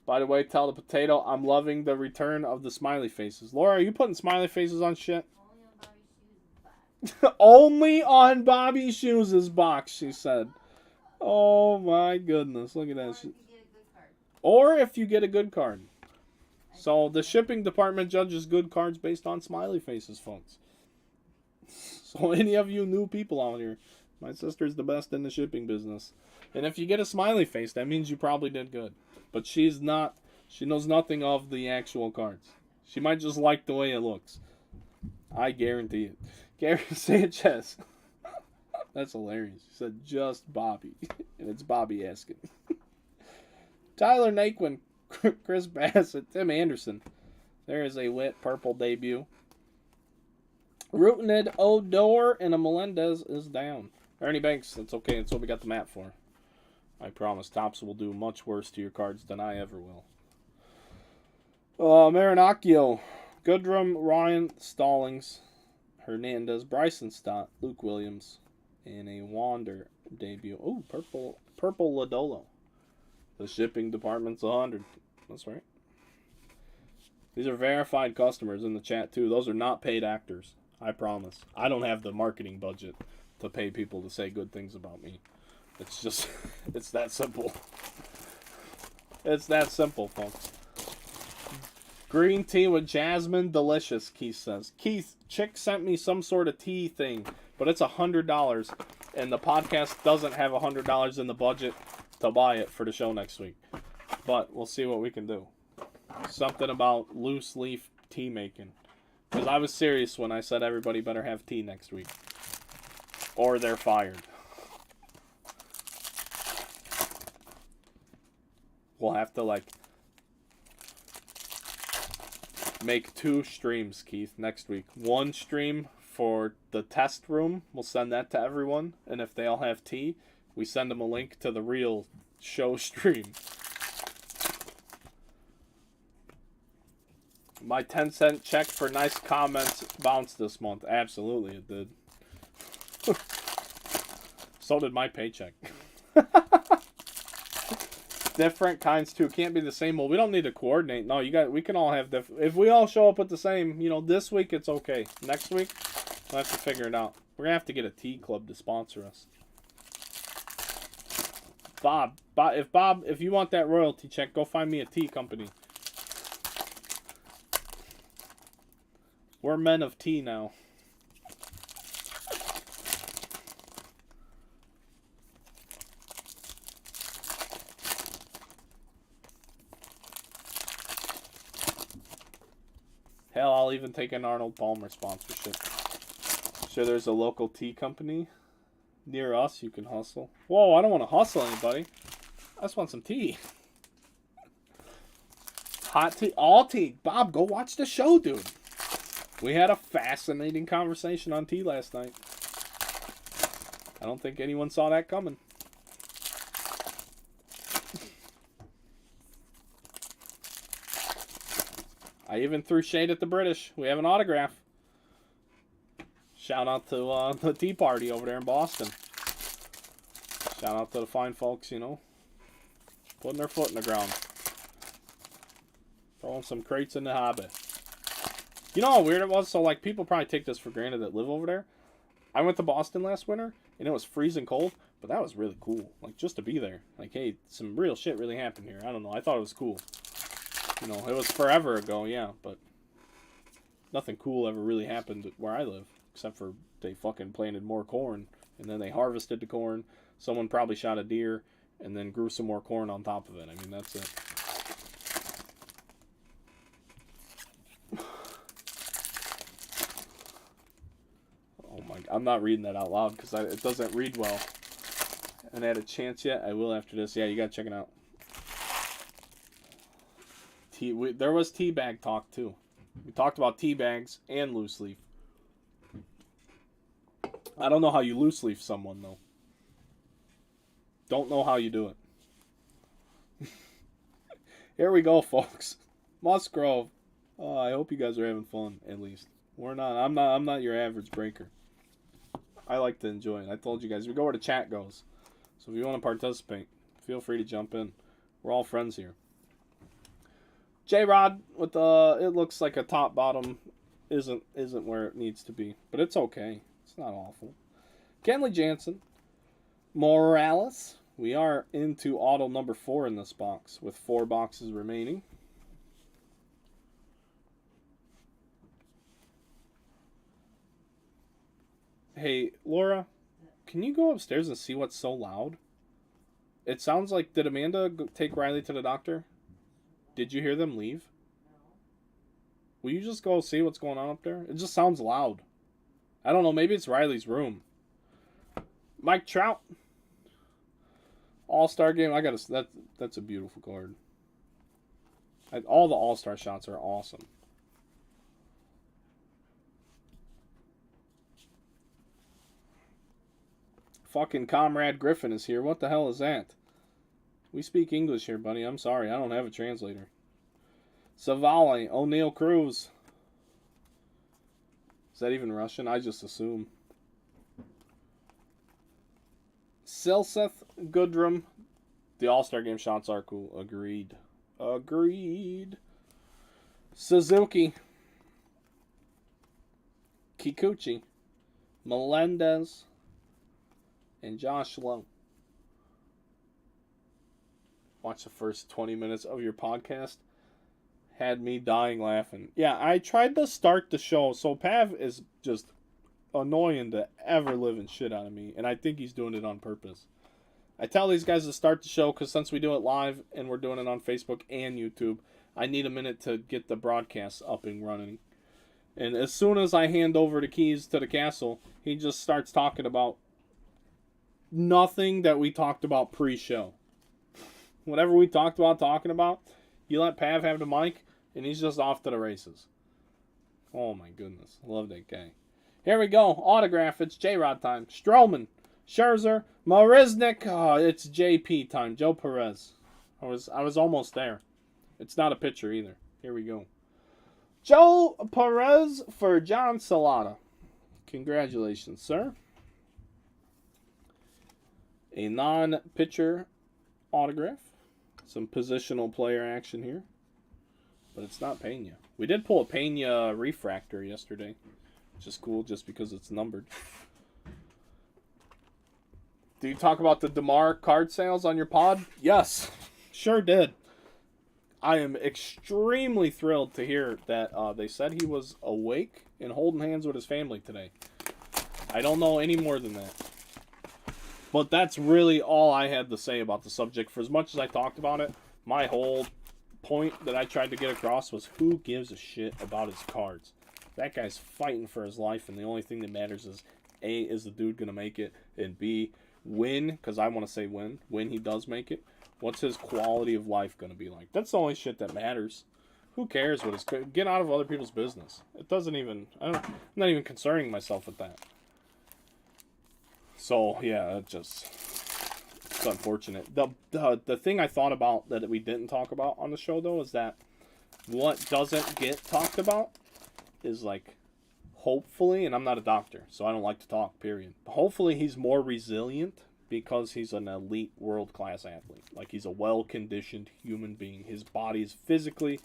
S1: By the way, tell the potato I'm loving the return of the smiley faces. Laura, are you putting smiley faces on shit? Only on Bobby Shoes' box, she said. Oh my goodness. Look at that shit. Or if you get a good card. So the shipping department judges good cards based on smiley faces, folks. So any of you new people out here, my sister's the best in the shipping business. And if you get a smiley face, that means you probably did good. But she's not. She knows nothing of the actual cards. She might just like the way it looks. I guarantee it. Gary Sanchez. That's hilarious. She said just Bobby. And it's Bobby asking. Tyler Naquin, Chris Bassett, Tim Anderson. There is a Witt purple debut. Routened Odor and a Melendez is down. Ernie Banks, that's okay. That's what we got the map for. I promise Topps will do much worse to your cards than I ever will. Marinaccio, Goodrum, Ryan, Stallings, Hernandez, Bryson Stott, Luke Williams, and a Wander debut. Oh, purple Lodolo. The shipping department's 100. That's right. These are verified customers in the chat too. Those are not paid actors. I promise. I don't have the marketing budget to pay people to say good things about me. It's just, it's that simple. It's that simple, folks. Green tea with jasmine, delicious, Keith says. Keith, Chick sent me some sort of tea thing, but it's $100, and the podcast doesn't have $100 in the budget to buy it for the show next week. But we'll see what we can do. Something about loose leaf tea making. Because I was serious when I said everybody better have tea next week. Or they're fired. We'll have to, make 2 streams, Keith, next week. 1 stream for the test room. We'll send that to everyone. And if they all have tea, we send them a link to the real show stream. My 10-cent check for nice comments bounced this month. Absolutely, it did. So did my paycheck. Different kinds too. Can't be the same. Well, we don't need to coordinate. No, we can all have different. If we all show up with the same, this week it's okay. Next week, we'll have to figure it out. We're gonna have to get a tea club to sponsor us. Bob, if you want that royalty check, go find me a tea company. We're men of tea now. Hell, I'll even take an Arnold Palmer sponsorship. sure there's a local tea company near us you can hustle. Whoa, I don't want to hustle anybody. I just want some tea. Hot tea, all tea. Bob, go watch the show, dude. We had a fascinating conversation on tea last night. I don't think anyone saw that coming. I even threw shade at the British. We have an autograph. Shout out to the Tea Party over there in Boston. Shout out to the fine folks, you know, putting their foot in the ground. Throwing some crates in the hobby. You know how weird it was? So, like, people probably take this for granted that live over there. I went to Boston last winter, and it was freezing cold, but that was really cool. Like, just to be there. Like, hey, some real shit really happened here. I don't know. I thought it was cool. You know, it was forever ago, yeah, but nothing cool ever really happened where I live, except for they fucking planted more corn, and then they harvested the corn. Someone probably shot a deer, and then grew some more corn on top of it. I mean, that's it. Oh my, I'm not reading that out loud because it doesn't read well. I haven't had a chance yet. I will after this. Yeah, you gotta check it out. There was tea bag talk too. We talked about tea bags and loose leaf. I don't know how you loose leaf someone though. Don't know how you do it. Here we go, folks. Musgrove. Oh, I hope you guys are having fun. At least we're not. I'm not your average breaker. I like to enjoy it. I told you guys we go where the chat goes. So if you want to participate, feel free to jump in. We're all friends here. J-Rod with it looks like a top bottom isn't where it needs to be, but it's okay. It's not awful. Kenley Jansen, Morales. We are into auto number 4 in this box with 4 boxes remaining. Hey, Laura, can you go upstairs and see what's so loud? It sounds like, did Amanda take Riley to the doctor? Did you hear them leave? No. Will you just go see what's going on up there? It just sounds loud. I don't know. Maybe it's Riley's room. Mike Trout. All-Star game. That's a beautiful card. All the All-Star shots are awesome. Fucking Comrade Griffin is here. What the hell is that? We speak English here, buddy. I'm sorry. I don't have a translator. Savale, O'Neal Cruz. Is that even Russian? I just assume. Silseth Goodrum. The All-Star Game shots are cool. Agreed. Agreed. Suzuki. Kikuchi. Melendez. And Josh Lowe. Watch the first 20 minutes of your podcast. Had me dying laughing. Yeah, I tried to start the show. So Pav is just annoying the ever-living shit out of me. And I think he's doing it on purpose. I tell these guys to start the show because since we do it live and we're doing it on Facebook and YouTube, I need a minute to get the broadcast up and running. And as soon as I hand over the keys to the castle, he just starts talking about nothing that we talked about pre-show. Whatever we talked about talking about, you let Pav have the mic, and he's just off to the races. Oh my goodness. Love that guy. Here we go. Autograph. It's J-Rod time. Stroman. Scherzer. Marisnik. Oh, it's JP time. Joe Perez. I was almost there. It's not a pitcher either. Here we go. Joe Perez for John Salata. Congratulations, sir. A non-pitcher autograph. Some positional player action here. But it's not Pena. We did pull a Pena refractor yesterday. Which is cool just because it's numbered. Do you talk about the DeMar card sales on your pod? Yes. Sure did. I am extremely thrilled to hear that they said he was awake and holding hands with his family today. I don't know any more than that. But that's really all I had to say about the subject. For as much as I talked about it, my whole point that I tried to get across was who gives a shit about his cards? That guy's fighting for his life, and the only thing that matters is, A, is the dude going to make it, and B, because I want to say when he does make it, what's his quality of life going to be like? That's the only shit that matters. Who cares what his... Get out of other people's business. It doesn't even... I'm not even concerning myself with that. So, yeah, it's unfortunate. The thing I thought about that we didn't talk about on the show, though, is that what doesn't get talked about is, like, hopefully, and I'm not a doctor, so I don't like to talk, period. But hopefully he's more resilient because he's an elite world-class athlete. Like, he's a well-conditioned human being. His body is physically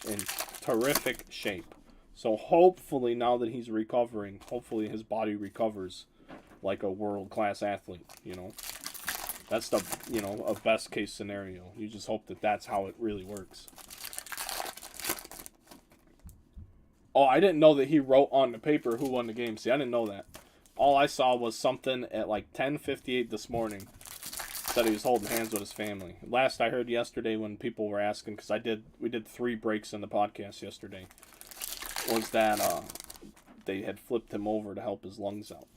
S1: in terrific shape. So hopefully, now that he's recovering, hopefully his body recovers like a world-class athlete, you know? That's the, you know, a best-case scenario. You just hope that that's how it really works. Oh, I didn't know that he wrote on the paper who won the game. See, I didn't know that. All I saw was something at like 10:58 this morning. Said he was holding hands with his family. Last I heard yesterday when people were asking, because we did 3 breaks in the podcast yesterday, was that they had flipped him over to help his lungs out.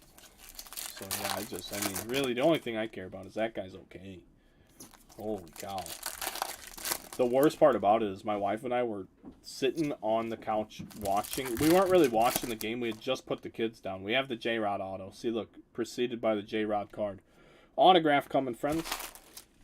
S1: So yeah, I mean, really, the only thing I care about is that guy's okay. Holy cow. The worst part about it is my wife and I were sitting on the couch watching. We weren't really watching the game. We had just put the kids down. We have the J-Rod auto. See, look, preceded by the J-Rod card. Autograph coming, friends.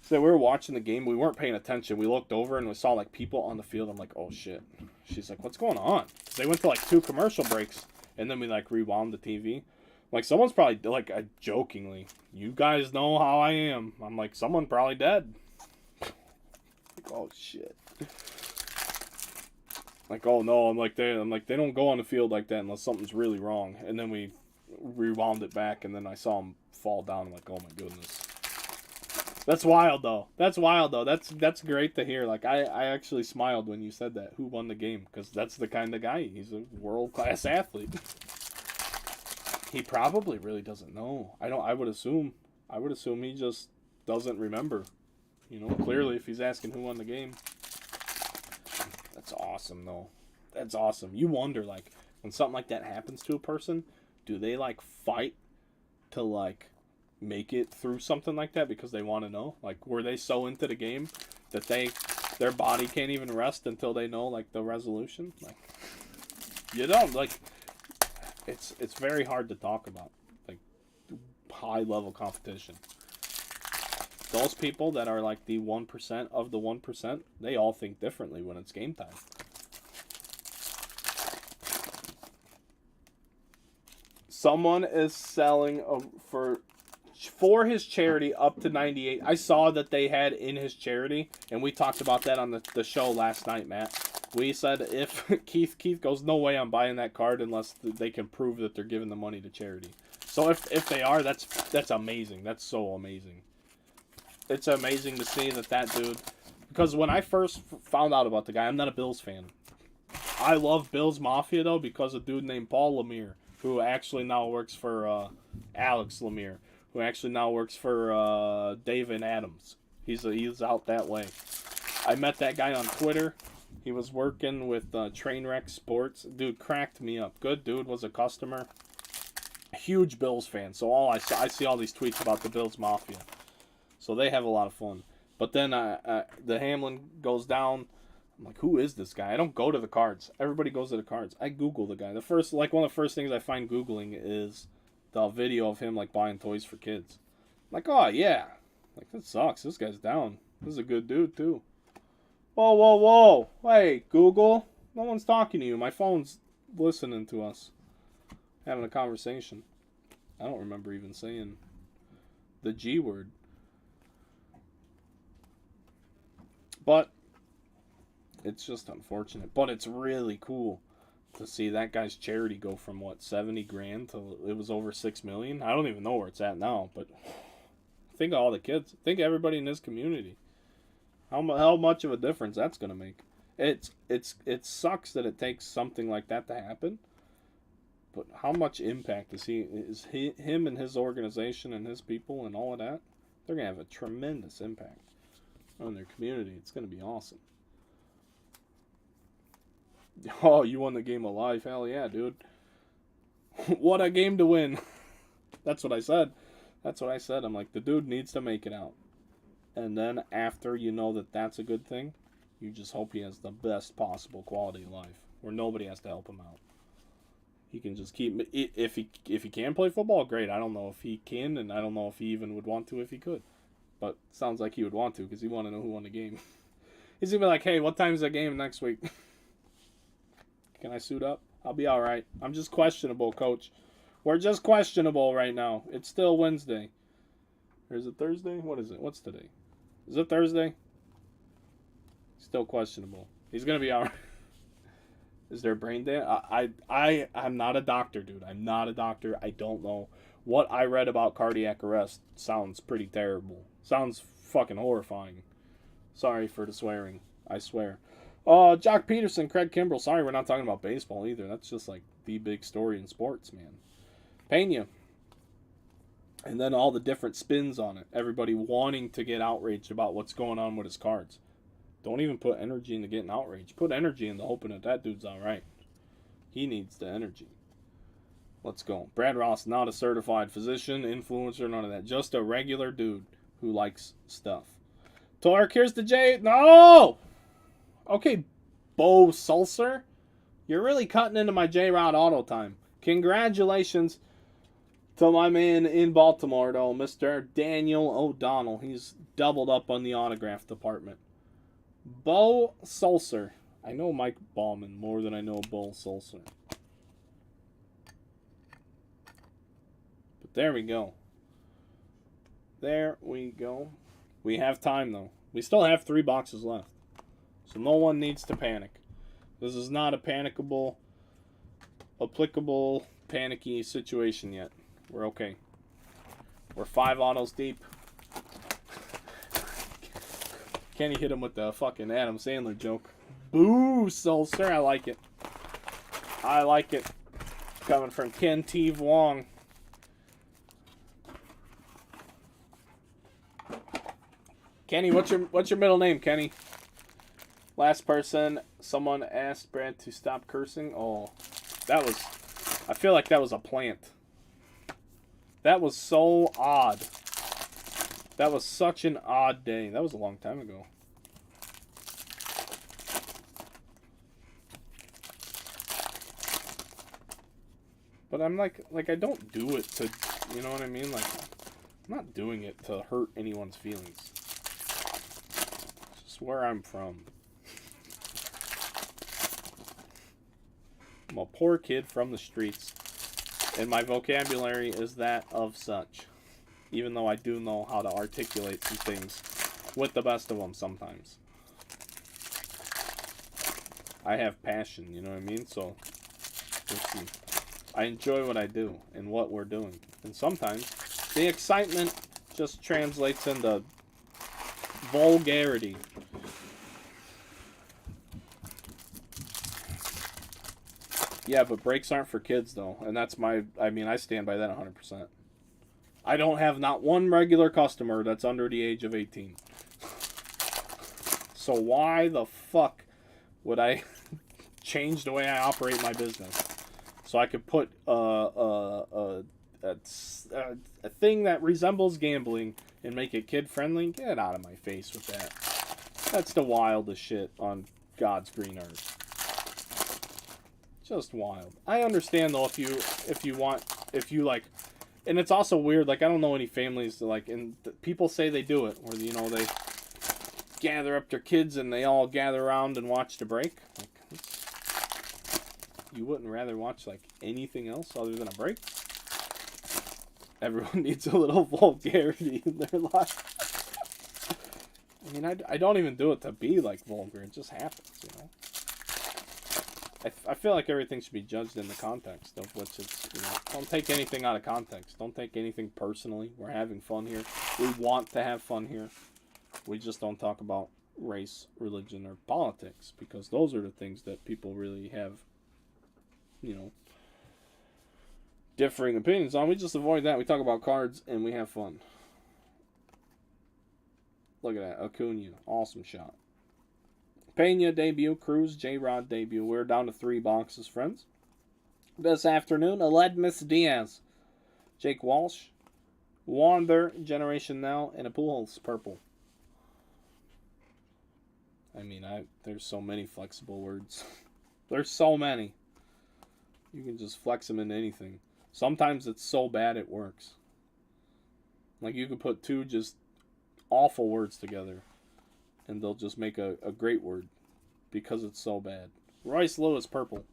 S1: So we were watching the game. We weren't paying attention. We looked over and we saw, like, people on the field. I'm like, oh, shit. She's like, what's going on? They went to, like, 2 commercial breaks, and then we, like, rewound the TV. Like, someone's probably, like, jokingly, you guys know how I am. I'm like, someone probably dead. Oh shit! Like, oh no! I'm like, they don't go on the field like that unless something's really wrong. And then we rewound it back, and then I saw him fall down. I'm like, oh my goodness! That's wild though. That's great to hear. Like, I actually smiled when you said that. Who won the game? Because that's the kind of guy. He's a world-class athlete. He probably really doesn't know. I would assume he just doesn't remember. You know, clearly, if he's asking who won the game. That's awesome, though. That's awesome. You wonder, like, when something like that happens to a person, do they, like, fight to, like, make it through something like that because they want to know? Like, were they so into the game that their body can't even rest until they know, like, the resolution? Like, you don't, like, it's very hard to talk about, like, high-level competition. Those people that are like the 1% of the 1%, they all think differently when it's game time. Someone is selling for his charity up to 98. I saw that they had in his charity, and we talked about that on the show last night, Matt. We said if Keith goes, no way I'm buying that card unless they can prove that they're giving the money to charity. So if they are, that's amazing. That's so amazing. It's amazing to see that dude, because when I first found out about the guy, I'm not a Bills fan. I love Bills Mafia, though, because a dude named Paul Lemire, who actually now works for Alex Lemire, who actually now works for David Adams. He's out that way. I met that guy on Twitter. He was working with Trainwreck Sports. Dude cracked me up. Good dude, was a customer. Huge Bills fan. So I see all these tweets about the Bills Mafia. So they have a lot of fun. But then the Hamlin goes down. I'm like, who is this guy? I don't go to the cards. Everybody goes to the cards. I Google the guy. One of the first things I find Googling is the video of him, like, buying toys for kids. I'm like, oh, yeah. Like, that sucks. This guy's down. This is a good dude, too. Whoa. Hey, Google. No one's talking to you. My phone's listening to us. Having a conversation. I don't remember even saying the G word. But it's just unfortunate. But it's really cool to see that guy's charity go from, what, 70 grand to it was over 6 million? I don't even know where it's at now, but think of all the kids. Think of everybody in this community. How much of a difference that's going to make. It sucks that it takes something like that to happen, but how much impact is him and his organization and his people and all of that? They're going to have a tremendous impact on their community. It's going to be awesome. Oh, you won the game of life. Hell yeah, dude. What a game to win. That's what I said. That's what I said. I'm like, the dude needs to make it out. And then after you know that that's a good thing, you just hope he has the best possible quality of life where nobody has to help him out. He can just keep, if he can play football, great. I don't know if he can, and I don't know if he even would want to if he could. But sounds like he would want to because he want to know who won the game. He's gonna be like, hey, what time's the game next week? Can I suit up? I'll be all right. I'm just questionable, coach. We're just questionable right now. It's still Wednesday. Or is it Thursday? What is it? What's today? Is it Thursday? Still questionable. He's gonna be all right. Is there a brain damage? I'm not a doctor, dude. I'm not a doctor. I don't know. What I read about cardiac arrest sounds pretty terrible. Sounds fucking horrifying. Sorry for the swearing. I swear. Jock Peterson, Craig Kimbrell. Sorry we're not talking about baseball either. That's just like the big story in sports, man. Pena. And then all the different spins on it. Everybody wanting to get outraged about what's going on with his cards. Don't even put energy into getting outraged. Put energy into hoping that dude's alright. He needs the energy. Let's go. Brad Ross, not a certified physician, influencer, none of that. Just a regular dude who likes stuff. Torque, here's the J. No! Okay, Bo Sulcer. You're really cutting into my J-Rod auto time. Congratulations to my man in Baltimore, though, Mr. Daniel O'Donnell. He's doubled up on the autograph department. Bo Sulcer. I know Mike Ballman more than I know Bo Sulcer. But there we go. There we go. We have time, though. We still have 3 boxes left. So no one needs to panic. This is not a panicable, applicable, panicky situation yet. We're okay. We're 5 autos deep. Kenny hit him with the fucking Adam Sandler joke. Boo, Sulcer. I like it. I like it. Coming from Ken T. Wong. Kenny, what's your middle name, Kenny? Last person, someone asked Brad to stop cursing. Oh, that was... I feel like that was a plant. That was so odd. That was such an odd day. That was a long time ago. But I'm like I don't do it to, you know what I mean? Like, I'm not doing it to hurt anyone's feelings. It's just where I'm from. I'm a poor kid from the streets, and my vocabulary is that of such. Even though I do know how to articulate some things with the best of them sometimes. I have passion, you know what I mean? So, listen, I enjoy what I do and what we're doing. And sometimes the excitement just translates into vulgarity. Yeah, but breaks aren't for kids, though. And that's I stand by that 100%. I don't have not one regular customer that's under the age of 18. So why the fuck would I change the way I operate my business? So I could put a thing that resembles gambling and make it kid-friendly? Get out of my face with that. That's the wildest shit on God's green earth. Just wild. I understand though if you like, and it's also weird. Like I don't know any families that, like, and people say they do it where, you know, they gather up their kids and they all gather around and watch the break. Like, you wouldn't rather watch like anything else other than a break? Everyone needs a little vulgarity in their life. I mean, I don't even do it to be like vulgar. It just happens, you know. I feel like everything should be judged in the context of which it's, you know, don't take anything out of context. Don't take anything personally. We're having fun here. We want to have fun here. We just don't talk about race, religion, or politics because those are the things that people really have, you know, differing opinions on. We just avoid that. We talk about cards and we have fun. Look at that. Acuna. Awesome shot. Pena debut. Cruz, J-Rod debut. We're down to 3 boxes, friends. This afternoon, Aledmus Diaz, Jake Walsh, Wander, Generation Now, and a Pujols purple. I mean, there's so many flexible words. There's so many. You can just flex them into anything. Sometimes it's so bad it works. Like you could put 2 just awful words together and they'll just make a great word because it's so bad. Royce Lewis purple.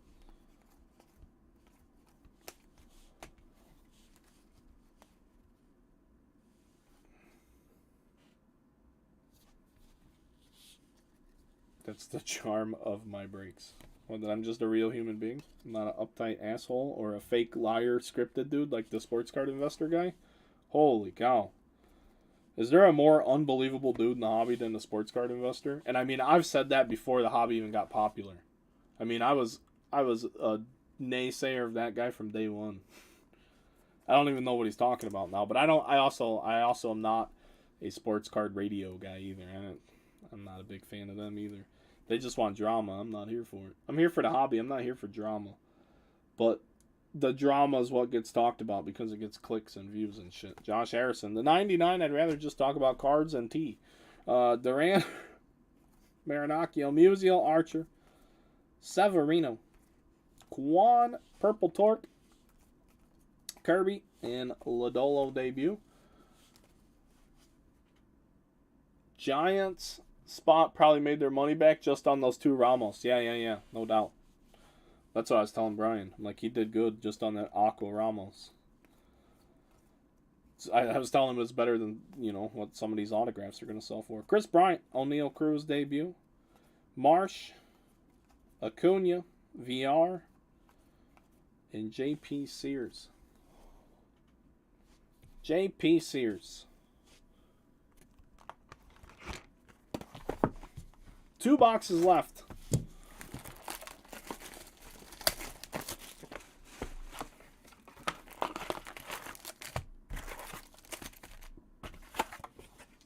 S1: That's the charm of my breaks. Well, that I'm just a real human being. I'm not an uptight asshole or a fake liar scripted dude like the sports card investor guy. Holy cow. Is there a more unbelievable dude in the hobby than the sports card investor? And I mean, I've said that before the hobby even got popular. I mean, I was a naysayer of that guy from day one. I don't even know what he's talking about now, but I also am not a sports card radio guy either. I'm not a big fan of them either. They just want drama. I'm not here for it. I'm here for the hobby. I'm not here for drama. But the drama is what gets talked about because it gets clicks and views and shit. Josh Harrison. The 99, I'd rather just talk about cards and tea. Duran, Marinaccio, Musial, Archer, Severino, Kwan, Purple Torque, Kirby, and Lodolo debut. Giants spot probably made their money back just on those 2 Ramos. Yeah, no doubt. That's what I was telling Brian. I'm like, he did good just on that Aqua Ramos. I was telling him it's better than, what some of these autographs are going to sell for. Chris Bryant, O'Neal Cruz debut. Marsh, Acuna, VR, and J.P. Sears. J.P. Sears. 2 boxes left.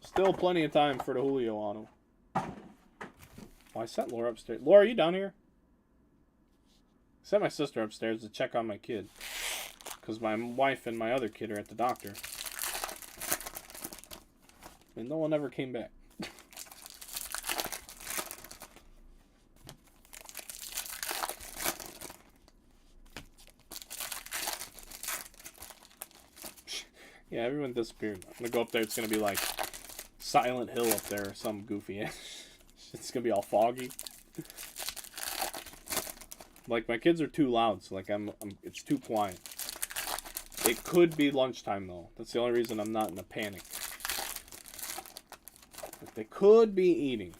S1: Still plenty of time for the Julio auto. Oh, I sent Laura upstairs. Laura, are you down here? I sent my sister upstairs to check on my kid. Because my wife and my other kid are at the doctor. And no one ever came back. Yeah, everyone disappeared. I'm gonna go up there. It's gonna be like Silent Hill up there or some goofy ass. It's gonna be all foggy. Like my kids are too loud, so like it's too quiet. It could be lunchtime though. That's the only reason I'm not in a panic. But they could be eating.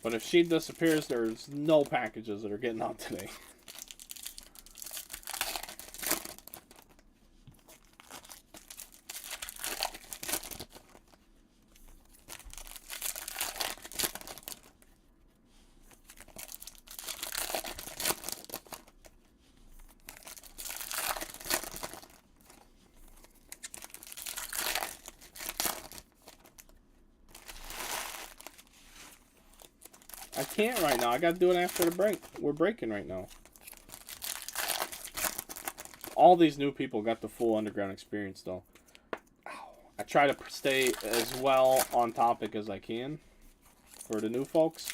S1: But if she disappears, there's no packages that are getting out today. I can't right now. I gotta do it after the break. We're breaking right now. All these new people got the full underground experience though. I try to stay as well on topic as I can for the new folks.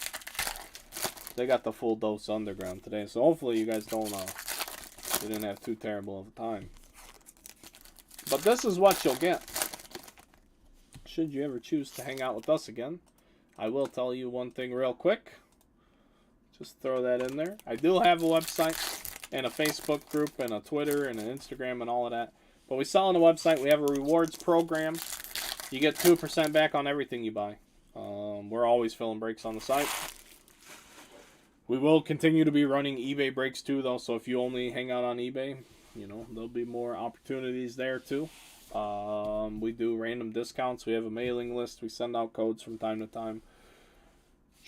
S1: They got the full dose underground today, so hopefully you guys don't you didn't have too terrible of a time. But this is what you'll get should you ever choose to hang out with us again. I will tell you one thing real quick. Just throw that in there. I do have a website and a Facebook group and a Twitter and an Instagram and all of that. But we sell on the website. We have a rewards program. You get 2% back on everything you buy. We're always filling breaks on the site. We will continue to be running eBay breaks too, though. So if you only hang out on eBay, there'll be more opportunities there too. We do random discounts. We have a mailing list. We send out codes from time to time.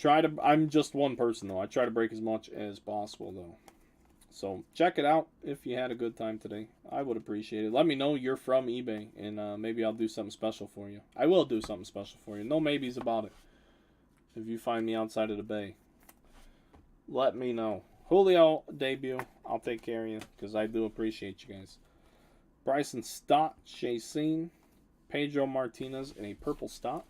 S1: I'm just one person though. I try to break as much as possible though. So check it out if you had a good time today. I would appreciate it. Let me know you're from eBay, and maybe I'll do something special for you. I will do something special for you. No maybes about it. If you find me outside of the Bay, let me know. Julio debut. I'll take care of you because I do appreciate you guys. Bryson Stott, Chaseen, Pedro Martinez in a purple Stott.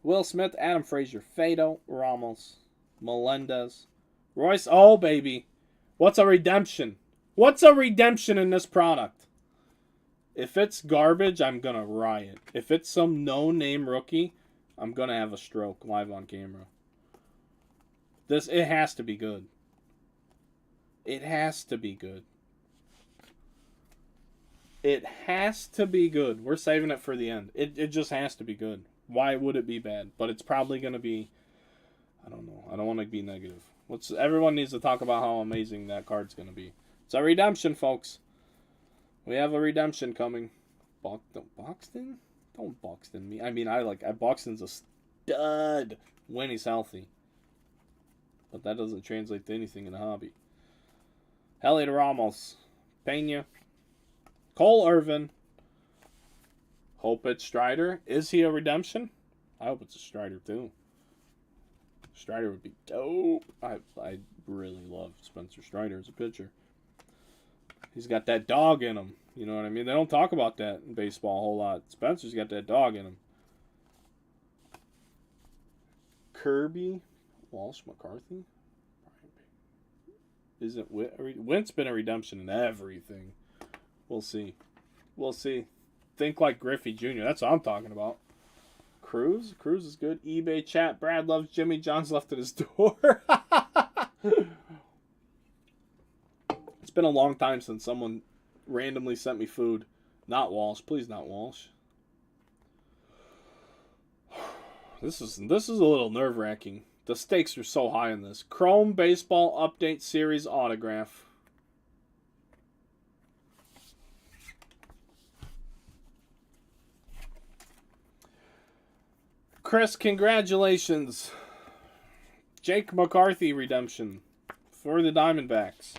S1: Will Smith, Adam Frazier, Fado, Ramos, Melendez, Royce. Oh, baby. What's a redemption? What's a redemption in this product? If it's garbage, I'm going to riot. If it's some no-name rookie, I'm going to have a stroke live on camera. It has to be good. It has to be good. It has to be good. We're saving it for the end. It just has to be good. Why would it be bad? But it's probably going to be, I don't know. I don't want to be negative. Everyone needs to talk about how amazing that card's going to be. It's a redemption, folks. We have a redemption coming. Buxton? Don't Buxton me. I mean, Buxton's a stud when he's healthy. But that doesn't translate to anything in the hobby. Elliot Ramos. Pena. Cole Irvin. Hope it's Strider. Is he a redemption? I hope it's a Strider too. Strider would be dope. I really love Spencer Strider as a pitcher. He's got that dog in him. You know what I mean? They don't talk about that in baseball a whole lot. Spencer's got that dog in him. Kirby. Walsh McCarthy. Isn't Went's been a redemption in everything. We'll see. We'll see. Think like Griffey Jr. That's what I'm talking about. Cruz is good. eBay chat. Brad loves Jimmy John's left at his door. It's been a long time since someone randomly sent me food. Not Walsh. Please not Walsh. This is a little nerve-wracking. The stakes are so high in this. Chrome Baseball Update Series autograph. Chris, congratulations. Jake McCarthy redemption for the Diamondbacks.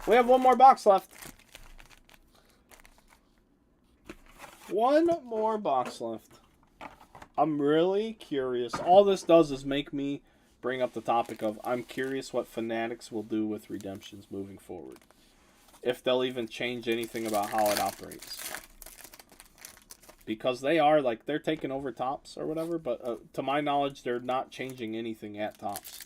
S1: We have one more box left. One more box left. I'm really curious. All this does is make me bring up the topic of I'm curious what Fanatics will do with redemptions moving forward. If they'll even change anything about how it operates. Because they're taking over Topps or whatever, but to my knowledge, they're not changing anything at Topps.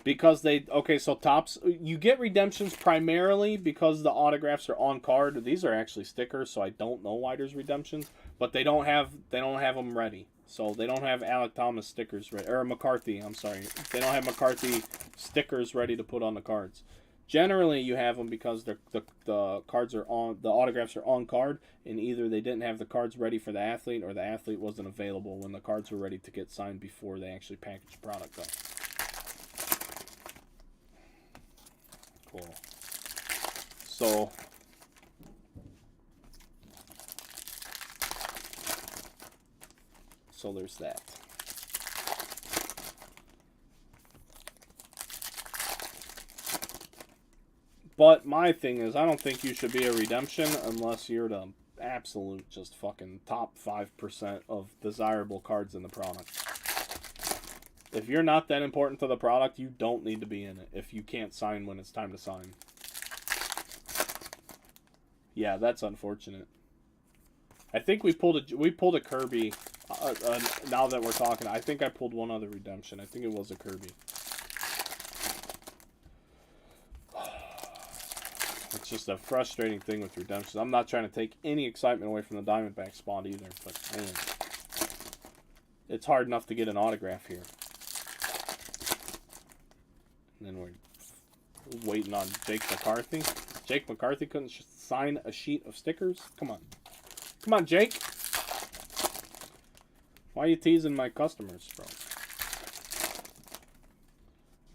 S1: Because so Topps, you get redemptions primarily because the autographs are on card. These are actually stickers, so I don't know why there's redemptions, but they don't have them ready. So they don't have Alec Thomas stickers ready, or McCarthy, I'm sorry. They don't have McCarthy stickers ready to put on the cards. Generally, you have them because the cards are on, the autographs are on card, and either they didn't have the cards ready for the athlete, or the athlete wasn't available when the cards were ready to get signed before they actually package the product up. Cool. So there's that. But my thing is, I don't think you should be a redemption unless you're the absolute just fucking top 5% of desirable cards in the product. If you're not that important to the product, you don't need to be in it if you can't sign when it's time to sign. Yeah, that's unfortunate. I think we pulled a Kirby. Now that we're talking, I think I pulled one other redemption. I think it was a Kirby. It's just a frustrating thing with redemptions. I'm not trying to take any excitement away from the Diamondback spot either, but man, it's hard enough to get an autograph here. And then we're waiting on Jake McCarthy. Jake McCarthy couldn't sign a sheet of stickers? Come on. Come on, Jake. Why are you teasing my customers, bro?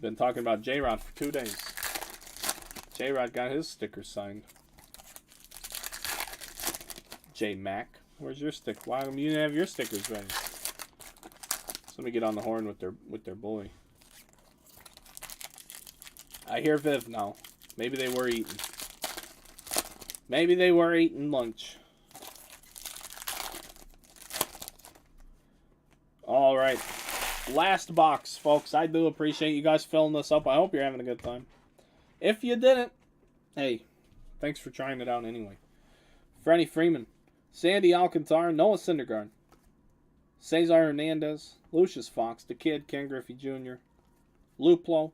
S1: Been talking about J-Rod for 2 days. J-Rod got his sticker signed. J-Mac, where's your stick? Why don't you have your stickers ready? So let me get on the horn with their boy. I hear Viv now. Maybe they were eating. Maybe they were eating lunch. All right. Last box, folks. I do appreciate you guys filling this up. I hope you're having a good time. If you didn't, hey, thanks for trying it out anyway. Freddie Freeman, Sandy Alcantara, Noah Syndergaard, Cesar Hernandez, Lucius Fox, The Kid, Ken Griffey Jr., Luplo,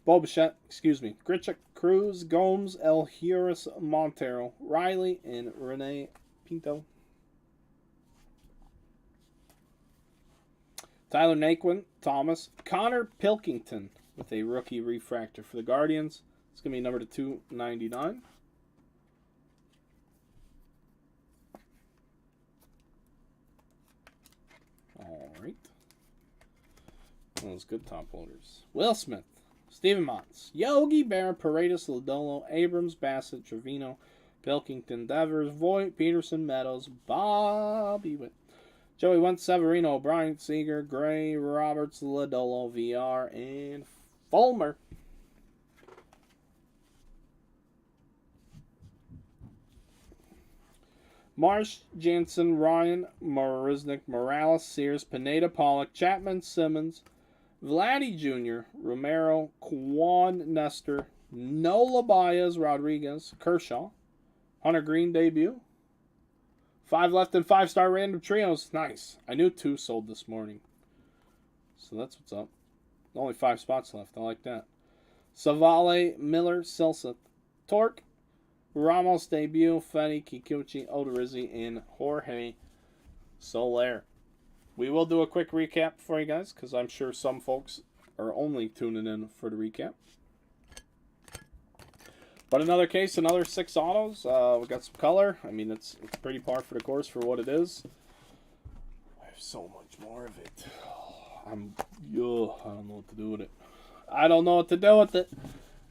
S1: Bo Bichette, Grichuk, Cruz, Gomes, El Hurris, Montero, Riley, and Rene Pinto. Tyler Naquin, Thomas, Connor Pilkington with a rookie refractor for the Guardians. It's going to be number to 299. All right. Those good top loaders. Will Smith, Steven Motts, Yogi Berra, Paredes, Lodolo, Abrams, Bassett, Trevino, Pilkington, Devers, Voigt, Peterson, Meadows, Bobby Witt, Joey Wentz, Severino, Bryant, Seager, Gray, Roberts, Lodolo, VR, and Fulmer. Marsh, Jansen, Ryan, Marisnik, Morales, Sears, Pineda, Pollock, Chapman, Simmons, Vladdy Jr., Romero, Quan Nestor, Nola Baez, Rodriguez, Kershaw, Hunter Green debut. 5 left in 5-star random trios. Nice. I knew 2 sold this morning. So that's what's up. Only 5 spots left. I like that. Savale, Miller, Silseth, Torque, Ramos debut, Fetty, Kikuchi, Odorizzi, and Jorge Soler. We will do a quick recap for you guys because I'm sure some folks are only tuning in for the recap. But another case, another 6 autos. We got some color. I mean, it's pretty par for the course for what it is. I have so much more of it. I don't know what to do with it. I don't know what to do with it.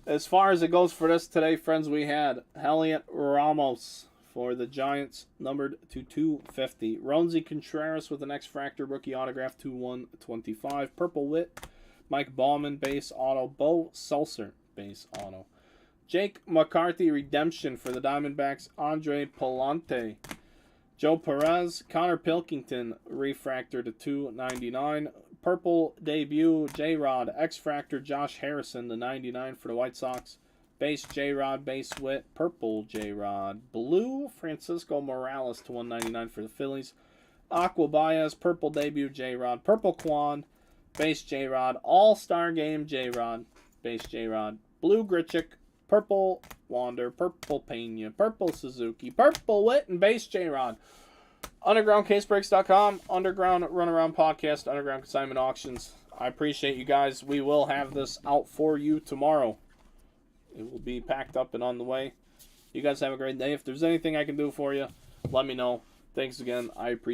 S1: As far as it goes for this today, friends, we had Heliot Ramos for the Giants, numbered to 250. Ronzi Contreras with an X-Fractor rookie autograph to 125. Purple Witt, Mike Bauman base auto. Bo Seltzer base auto. Jake McCarthy redemption for the Diamondbacks, Andre Palante. Joe Perez, Connor Pilkington refractor to 299. Purple debut, J-Rod, X-Fractor, Josh Harrison, the 99 for the White Sox. Base J-Rod, base Witt, purple J-Rod. Blue, Francisco Morales to 199 for the Phillies. Aqua Baez, purple debut, J-Rod. Purple Quan, base J-Rod. All-Star Game, J-Rod, base J-Rod. Blue Grichuk, purple Wander, purple Pena, purple Suzuki, purple Witt, and base J-Rod. Undergroundcasebreaks.com, Underground Runaround Podcast, Underground Consignment Auctions. I appreciate you guys. We will have this out for you tomorrow. It will be packed up and on the way. You guys have a great day. If there's anything I can do for you, let me know. Thanks again. I appreciate it.